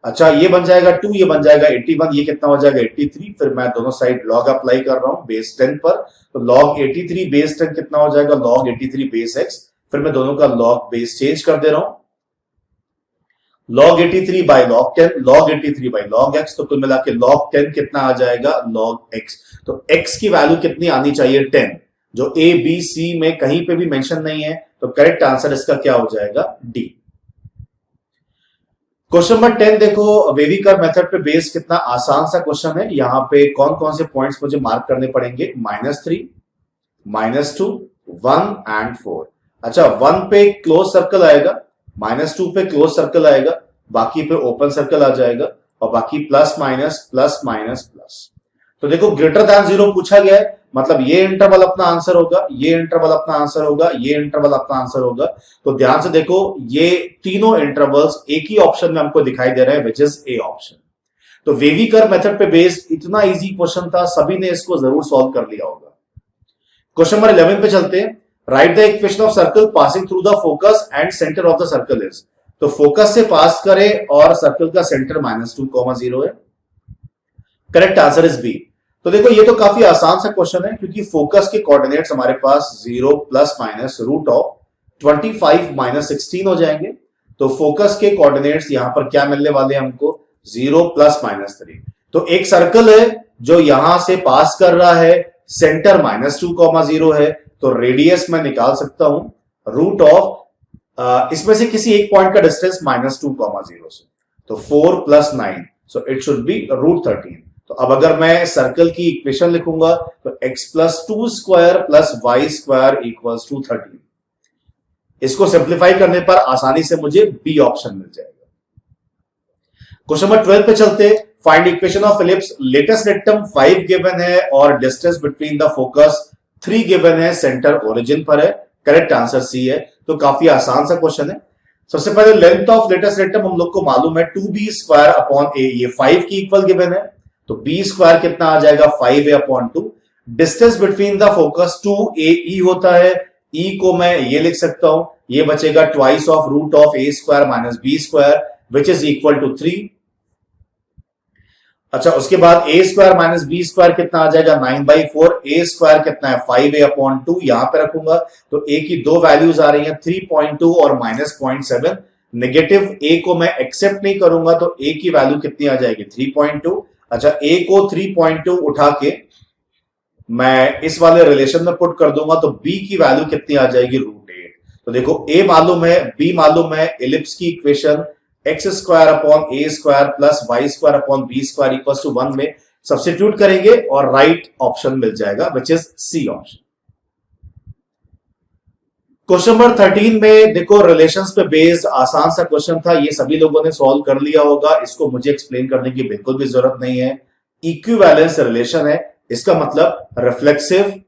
अच्छा ये बन जाएगा 2, ये बन जाएगा 81, ये कितना हो जाएगा 83। फिर मैं दोनों साइड log अप्लाई कर रहा हूं बेस 10 पर, तो log 83 बेस 10 कितना हो जाएगा log 83 बेस x। फिर मैं दोनों का log बेस चेंज कर दे रहा हूं, log 83 by log 10, log 83 by log x, तो कुल मिला के log 10 कितना आ जाएगा log x। तो x की वैल्यू कितनी आनी चाहिए 10, जो a b c में कहीं पे भी मेंशन नहीं है, तो करेक्ट आंसर इसका क्या हो जाएगा डी। क्वेश्चन नंबर 10 देखो, वेविकर मेथड पे बेस्ड कितना आसान सा क्वेश्चन है। यहां पे कौन कौन से पॉइंट्स मुझे मार्क करने पड़ेंगे, -3, -2, 1 एंड 4। अच्छा 1 पे क्लोज सर्कल आएगा, -2 पे क्लोज सर्कल आएगा, बाकी पे ओपन सर्कल आ जाएगा और बाकी plus minus plus minus plus. तो देखो ग्रेटर दैन 0 पूछा गया है, मतलब ये इंटरवल अपना आंसर होगा, ये इंटरवल अपना आंसर होगा, ये इंटरवल अपना आंसर होगा। तो ध्यान से देखो ये तीनों इंटरवल्स एक ही ऑप्शन में हमको दिखाई दे रहे हैं, विच इज ए ऑप्शन। तो वेविकर मेथड पे बेस्ड इतना इजी क्वेश्चन था, सभी ने इसको जरूर सॉल्व कर लिया होगा। क्वेश्चन नंबर 11 पे चलते हैं। Right the equation of circle passing through the focus and centre of the circle is. तो फोकस से पास करे और सर्कल का सेंटर -2, 0 है। Correct answer is B. तो देखो ये तो काफी आसान सा क्वेश्चन है, क्योंकि फोकस के कोऑर्डिनेट्स हमारे पास 0 प्लस माइनस √25 - 16 हो जाएंगे। तो फोकस के कोऑर्डिनेट्स यहां पर क्या मिलने वाले हैं हमको, 0 प्लस माइनस 3। तो एक सर्कल है जो यहां से पास कर रहा है, सेंटर -2, 0 है, तो रेडियस मैं निकाल सकता हूं रूट ऑफ इसमें से किसी एक पॉइंट का डिस्टेंस -2, 0 से, तो 4 + 9, सो इट शुड बी √13। तो अब अगर मैं सर्कल की इक्वेशन लिखूंगा तो x + 2 square plus y square equals to 13। इसको सिंप्लीफाई करने पर आसानी से मुझे बी ऑप्शन मिल जाएगा। क्वेश्चन नंबर 12 पे चलते। Find equation of ellipse, latus rectum 5 given है और distance between the focus 3 given है, सेंटर ओरिजिन पर है। करेक्ट आंसर सी है। तो काफी आसान सा क्वेश्चन है। सबसे पहले लेंथ ऑफ लेटेस्ट रेक्टम हम लोग को मालूम है 2b² a, ये 5 की इक्वल गिवन है, तो b² कितना आ जाएगा 5a/2। Distance between the focus 2ae होता है, e को मैं ये लिख सकता हूं, ये बचेगा twice of root of a² - b² which is equal to 3। अच्छा उसके बाद a² - b² कितना आ जाएगा 9/4, a² कितना है 5a/2, यहां पे रखूंगा तो a की दो वैल्यूज आ रही हैं 3.2 और -0.7। नेगेटिव a को मैं एक्सेप्ट नहीं करूंगा, तो a की वैल्यू कितनी आ जाएगी 3.2। अच्छा a को 3.2 उठा के मैं इस वाले रिलेशन में पुट कर दूंगा, तो b की वैल्यू कितनी आ जाएगी √8। तो देखो a मालूम है, b मालूम है, इलिप्स की equation x² + a² + y² / b² equals to 1 में सब्स्टिट्यूट करेंगे और राइट ऑप्शन मिल जाएगा which is C option. Question number 13 में देखो रिलेशंस पे बेस्ड आसान सा क्वेश्चन था, ये सभी लोगों ने सॉल्व कर लिया होगा, इसको मुझे एक्सप्लेन करने की बिल्कुल भी जरूरत नहीं है। इक्विवेलेंस रिलेशन है, इसका मतलब रिफ्लेक्सिव,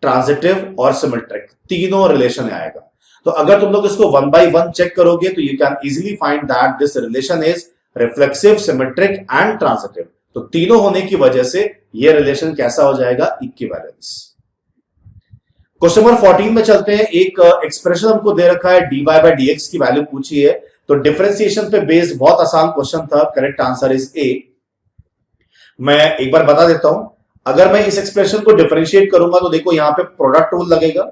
ट्रांजिटिव और सिमेट्रिक तीनों रिलेशन आएगा। तो अगर तुम लोग इसको 1 by 1 चेक करोगे तो you can easily find that this relation is reflexive, symmetric and transitive. तो तीनों होने की वजह से ये रिलेशन कैसा हो जाएगा, इक्विवेलेंस। क्वेश्चन नंबर 14 में चलते हैं। एक एक्सप्रेशन हमको दे रखा है dy बाय dx की वैल्यू पूछी है, तो डिफरेंशिएशन पे बेस्ड बहुत आसान क्वेश्चन था। करेक्ट आंसर इज ए। मैं एक बार बता देता हूं, अगर मैं इस एक्सप्रेशन को डिफरेंशिएट करूंगा तो देखो यहां पे प्रोडक्ट रूल लगेगा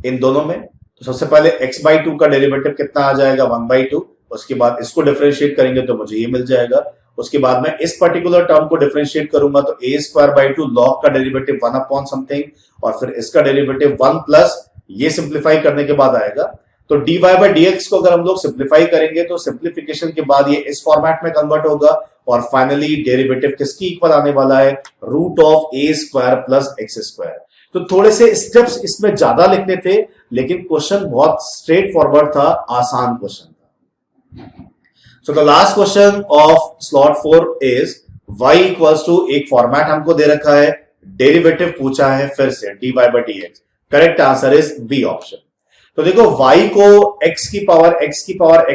इन दोनों में। तो सबसे पहले x/2 का डेरिवेटिव कितना आ जाएगा 1/2। उसके बाद इसको डिफरेंशिएट करेंगे तो मुझे ये मिल जाएगा। उसके बाद मैं इस पर्टिकुलर टर्म को डिफरेंशिएट करूंगा तो a²/2 log का डेरिवेटिव 1 अपॉन समथिंग, और फिर इसका डेरिवेटिव 1 प्लस, ये सिंप्लीफाई करने के बाद आएगा। तो dy बाय dx को अगर हम लोग सिंप्लीफाई करेंगे तो सिंप्लीफिकेशन के बाद ये इस फॉर्मेट में कन्वर्ट होगा, और फाइनली डेरिवेटिव किसकी इक्वल आने वाला है, √a² प्लस x²। तो थोड़े से स्टेप्स इसमें ज्यादा लिखने थे, लेकिन क्वेश्चन बहुत स्ट्रेट फॉरवर्ड था, आसान क्वेश्चन था। So the last question of slot 4 is y equals to, एक फॉर्मेट हमको दे रखा है, डेरिवेटिव पूछा है फिर से dy by dx। Correct answer is B option. तो देखो y को x की पावर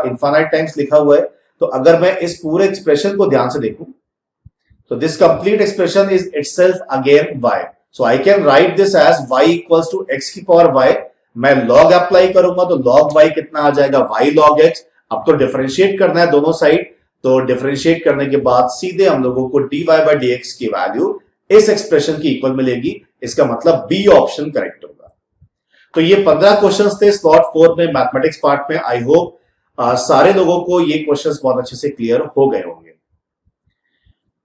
इंफाइनाइट टाइम्स लिखा हुआ है, तो अगर मैं इस पूरे एक्सप्रेशन को ध्यान से देखूं तो this complete expression is itself again y। So I can write this as y equals to x की पावर y। मैं log अप्लाई करूंगा तो log y कितना आ जाएगा, y log x। अब तो डिफरेंशिएट करना है दोनों साइड, तो डिफरेंशिएट करने के बाद सीधे हम लोगों को dy बाय dx की वैल्यू इस एक्सप्रेशन की इक्वल मिलेगी। इसका मतलब बी ऑप्शन करेक्ट होगा। तो ये 15 क्वेश्चंस थे स्लॉट 4 में मैथमेटिक्स पार्ट में। आई होप सारे लोगों को ये क्वेश्चंस बहुत अच्छे से क्लियर हो गए होंगे।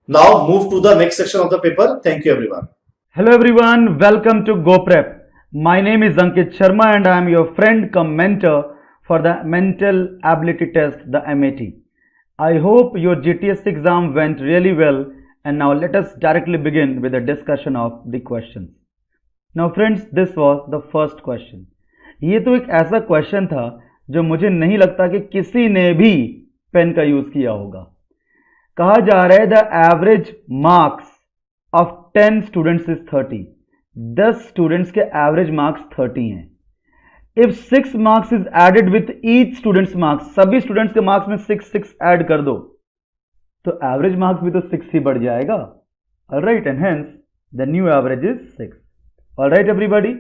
Now move to the next section of the paper. Thank you everyone. Hello everyone, welcome to GoPrep. My name is Ankit Sharma and I am your friend cum mentor for the Mental Ability Test, the MAT. I hope your GTS exam went really well, and now let us directly begin with a discussion of the questions. Now friends, this was the first question. ये तो एक ऐसा question था जो मुझे नहीं लगता कि किसी ने भी पेन का यूज किया होगा। कहा जा रहा है the average marks of 10 students is 30। 10 students के एवरेज मार्क्स 30 हैं। If 6 marks is added with each students marks, सभी स्टूडेंट्स के मार्क्स में 6 ऐड कर दो तो एवरेज मार्क्स भी तो 6 ही बढ़ जाएगा। Alright, and hence the new average is 6। Alright everybody,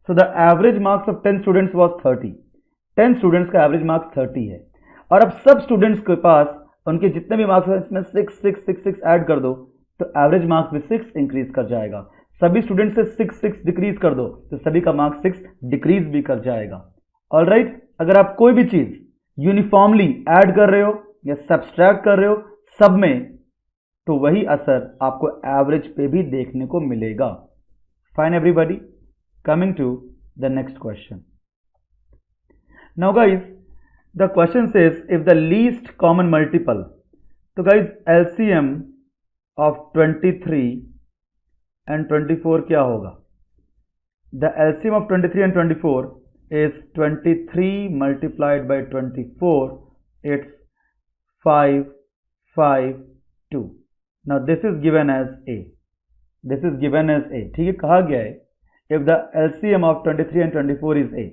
so the average marks of 10 students was 30। 10 students का एवरेज मार्क्स 30 है, और अब सब स्टूडेंट्स के पास उनके जितने भी मार्क्स हैं इसमें 6 ऐड कर दो तो एवरेज मार्क्स भी 6 इंक्रीज कर जाएगा। सभी स्टूडेंट से 6 डिक्रीज कर दो तो सभी का मार्क्स 6 डिक्रीज भी कर जाएगा। ऑलराइट, अगर आप कोई भी चीज यूनिफॉर्मली ऐड कर रहे हो या सब्सट्रैक्ट कर रहे हो सब में, तो वही असर आपको एवरेज पे भी देखने को मिलेगा। Fine everybody, coming to the next question. Now guys, the question says if the least common multiple, तो गाइज एलसीएम of 23 and 24 क्या होगा? The LCM of 23 and 24 is 23 multiplied by 24. It's 5, 5, 2. Now this is given as A. This is given as A. ठीक है, कहा गया है if the LCM of 23 and 24 is A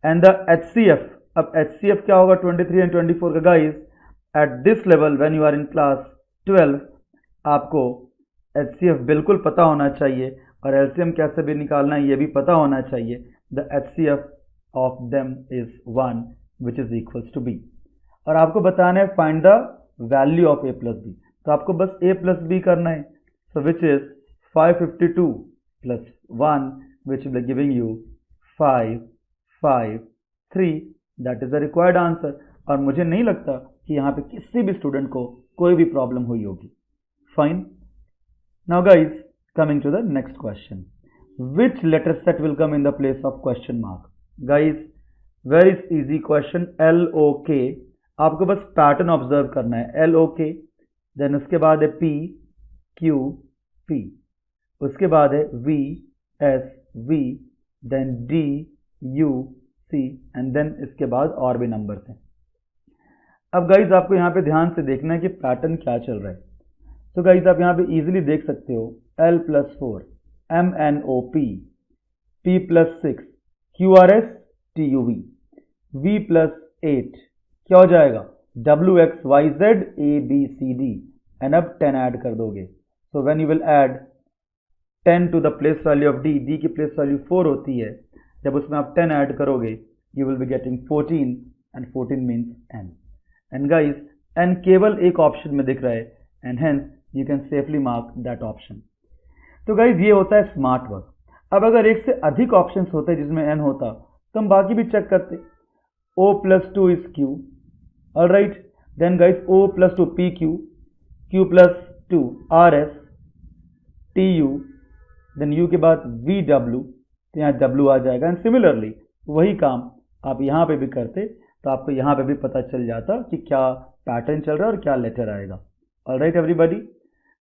and the HCF, अब HCF क्या होगा 23 and 24 का guys? At this level when you are in class 12, आपको HCF बिल्कुल पता होना चाहिए और LCM कैसे भी निकालना है ये भी पता होना चाहिए। The HCF of them is 1 which is equals to B, और आपको बताना है find the value of A plus B। तो आपको बस A प्लस B करना है, so which is 552 plus 1 which will giving you 5, 5, 3। That is the required answer, और मुझे नहीं लगता कि यहाँ पे किसी भी स्टूडेंट को कोई भी प्रॉब्लम हुई होगी। Fine. Now guys, coming to the next question. Which letter set will come in the place of question mark? Guys, very easy question. LOK. आपको बस पैटर्न ऑब्जर्व करना है। LOK, देन उसके बाद है P, Q, P, उसके बाद है V, S, V, then D, U, C, and then इसके बाद और भी नंबर्स हैं। अब गाइज आपको यहाँ पे ध्यान से देखना है कि पैटर्न क्या चल रहा है। तो गाइज आप यहाँ पे इजीली देख सकते हो L+4 MNOP, P+6 QRS TUV, V+8 क्या हो जाएगा WXYZ ABCD, एंड अब 10 ऐड कर दोगे। So when you will add 10 to the place value of D, D की प्लेस वैल्यू 4 होती है, जब उसमें आप 10 ऐड करोगे you will be getting 14 and 14 means n। And guys n केवल एक ऑप्शन में दिख रहा है and hence you can safely mark that option. तो गाइस ये होता है स्मार्ट वर्क। अब अगर एक से अधिक ऑप्शंस होते जिसमें n होता तो हम बाकी भी चेक करते। O plus 2 is Q, alright, then guys O plus 2 PQ, Q plus 2 RS, TU, then U के बाद VW, तो यहाँ W आ जाएगा। एंड सिमिलरली वही काम आप यहाँ पे भी करते तो आपको यहाँ पे भी पता चल जाता कि क्या पैटर्न चल रहा है और क्या लेटर आएगा। Alright everybody,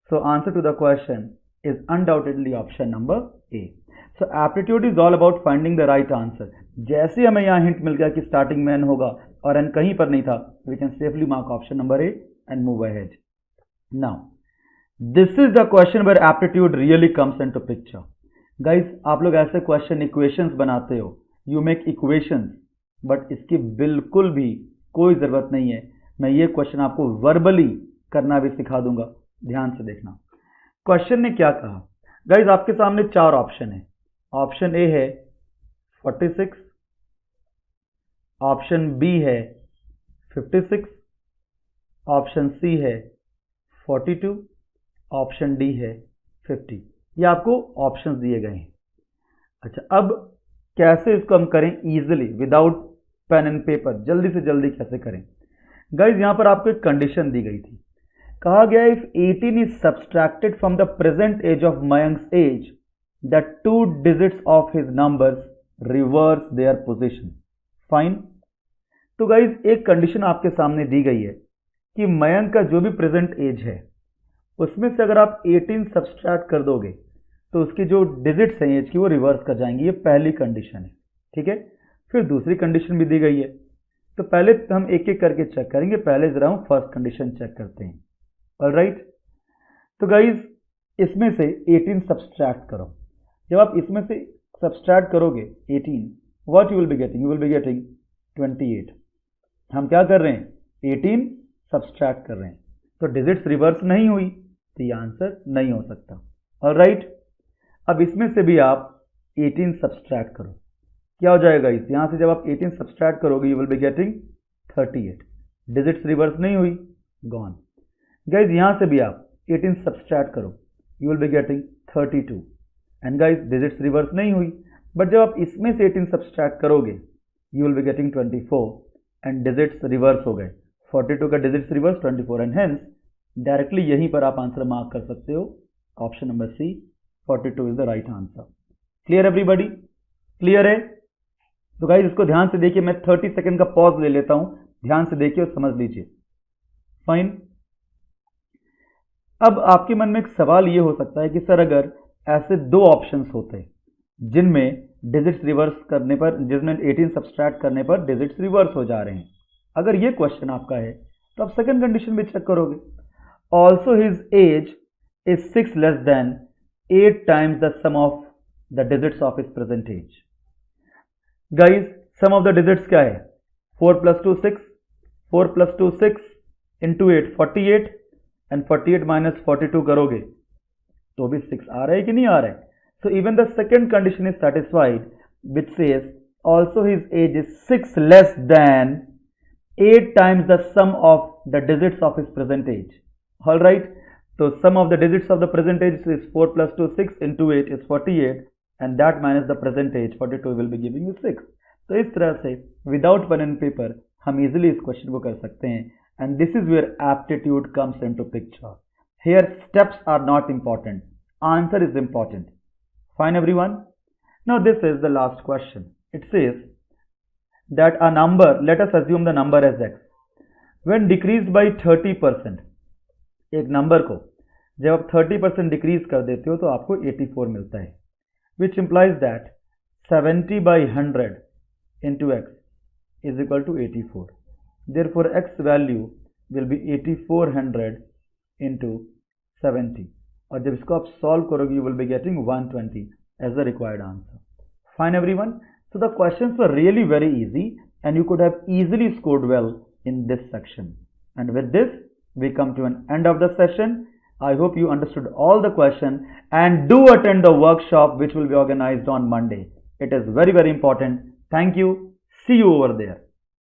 so answer to the question is undoubtedly option number A. So aptitude is all about finding the right answer. जैसे हमें यहाँ हिंट मिल गया कि स्टार्टिंग में n होगा और n कहीं पर नहीं था, we can safely mark option number A and move ahead. Now this is the question where aptitude really comes into picture. Guys आप लोग ऐसे क्वेश्चन इक्वेशंस बनाते हो, यू मेक इक्वेशंस, बट इसकी बिल्कुल भी कोई जरूरत नहीं है। मैं ये क्वेश्चन आपको वर्बली करना भी सिखा दूंगा, ध्यान से देखना। क्वेश्चन ने क्या कहा? गाइस आपके सामने 4 ऑप्शन है। ऑप्शन ए है 46, ऑप्शन बी है 56, ऑप्शन सी है 42, ऑप्शन डी है 50। ये आपको ऑप्शंस दिए गए हैं। अच्छा, अब कैसे इसको हम करें easily without pen and paper, जल्दी से जल्दी कैसे करें? गाइज यहां पर आपको एक कंडीशन दी गई थी, कहा गया if 18 is subtracted from the present age of Mayank's age the 2 digits of his numbers reverse their position. Fine. तो गाइज एक कंडीशन आपके सामने दी गई है कि मयंक का जो भी प्रेजेंट एज है उसमें से अगर आप 18 सब्सट्रैक्ट कर दोगे तो उसकी जो डिजिट्स हैं एज की वो रिवर्स कर जाएंगी। ये पहली कंडीशन है, ठीक है। फिर दूसरी कंडीशन भी दी गई है, तो पहले हम एक एक करके चेक करेंगे। पहले जरा हम फर्स्ट कंडीशन चेक करते हैं। ऑलराइट, तो गाइज इसमें से 18 सब्सट्रैक्ट करो। जब आप इसमें से सब्सट्रैक्ट करोगे 18, what you will be getting? You will be getting 28। हम क्या कर रहे हैं? 18 सब्सट्रैक्ट कर रहे हैं, तो डिजिट्स रिवर्स नहीं हुई, तो ये आंसर नहीं हो सकता। ऑलराइट, अब इसमें से भी आप 18 सब्सट्रैक्ट करो, क्या हो जाएगा? इस यहां से जब आप 18 सब्सट्रैक्ट करोगे you will be getting 38। Digits reverse नहीं हुई, गॉन। गाइज यहां से भी आप 18 सब्सट्रैक्ट करो, you will be getting 32। And guys digits reverse नहीं हुई, बट जब आप इसमें से 18 सब्सट्रैक्ट करोगे you will be getting 24 and digits reverse हो गए। 42 का digits reverse 24, and hence directly यहीं पर आप आंसर मार्क कर सकते हो। Option number C 42 is the right answer. Clear everybody? Clear है? तो गाइस इसको ध्यान से देखिए, मैं 30 सेकंड का पॉज ले लेता हूं, ध्यान से देखिए और समझ लीजिए। फाइन। अब आपके मन में एक सवाल ये हो सकता है कि सर अगर ऐसे 2 ऑप्शंस होते जिनमें डिजिट्स रिवर्स करने पर, जिसमें 18 सब्सट्रैक्ट करने पर डिजिट्स रिवर्स हो जा रहे हैं, अगर ये क्वेश्चन आपका है तो आप सेकंड कंडीशन भी चेक करोगे। Also his age is 6 less than 8 times the sum of the digits of his present age. Guys sum of the digits क्या है? 4 + 2 6, 4 + 2 6 इंटू 8 48, एंड 48 - 42 करोगे तो भी 6 आ रहा है कि नहीं आ रहा है? So even the second condition is satisfied which says also his age is 6 less than 8 times the sum of the digits of his present age. All right, तो sum of the digits of the present age is 4 + 2 6 into 8 इज 48, and that minus the present age 42 will be giving you 6। तो इस तरह से without pen and paper हम easily इस question को कर सकते हैं, and this is where aptitude comes into picture. Here steps are not important, answer is important. Fine everyone? Now this is the last question. It says that a number, let us assume the number as x, when decreased by 30%, एक number को जब आप 30% decrease कर देते हो तो आपको 84 मिलता है, which implies that 70 by 100 into x is equal to 84. Therefore, x value will be 8400 into 70. और जब इसको आप सॉल्व करोगे you will be getting 120 as the required answer. Fine everyone? So the questions were really very easy and you could have easily scored well in this section. And with this, we come to an end of the session. I hope you understood all the question and do attend the workshop which will be organized on Monday. It is very, very important. Thank you. See you over there.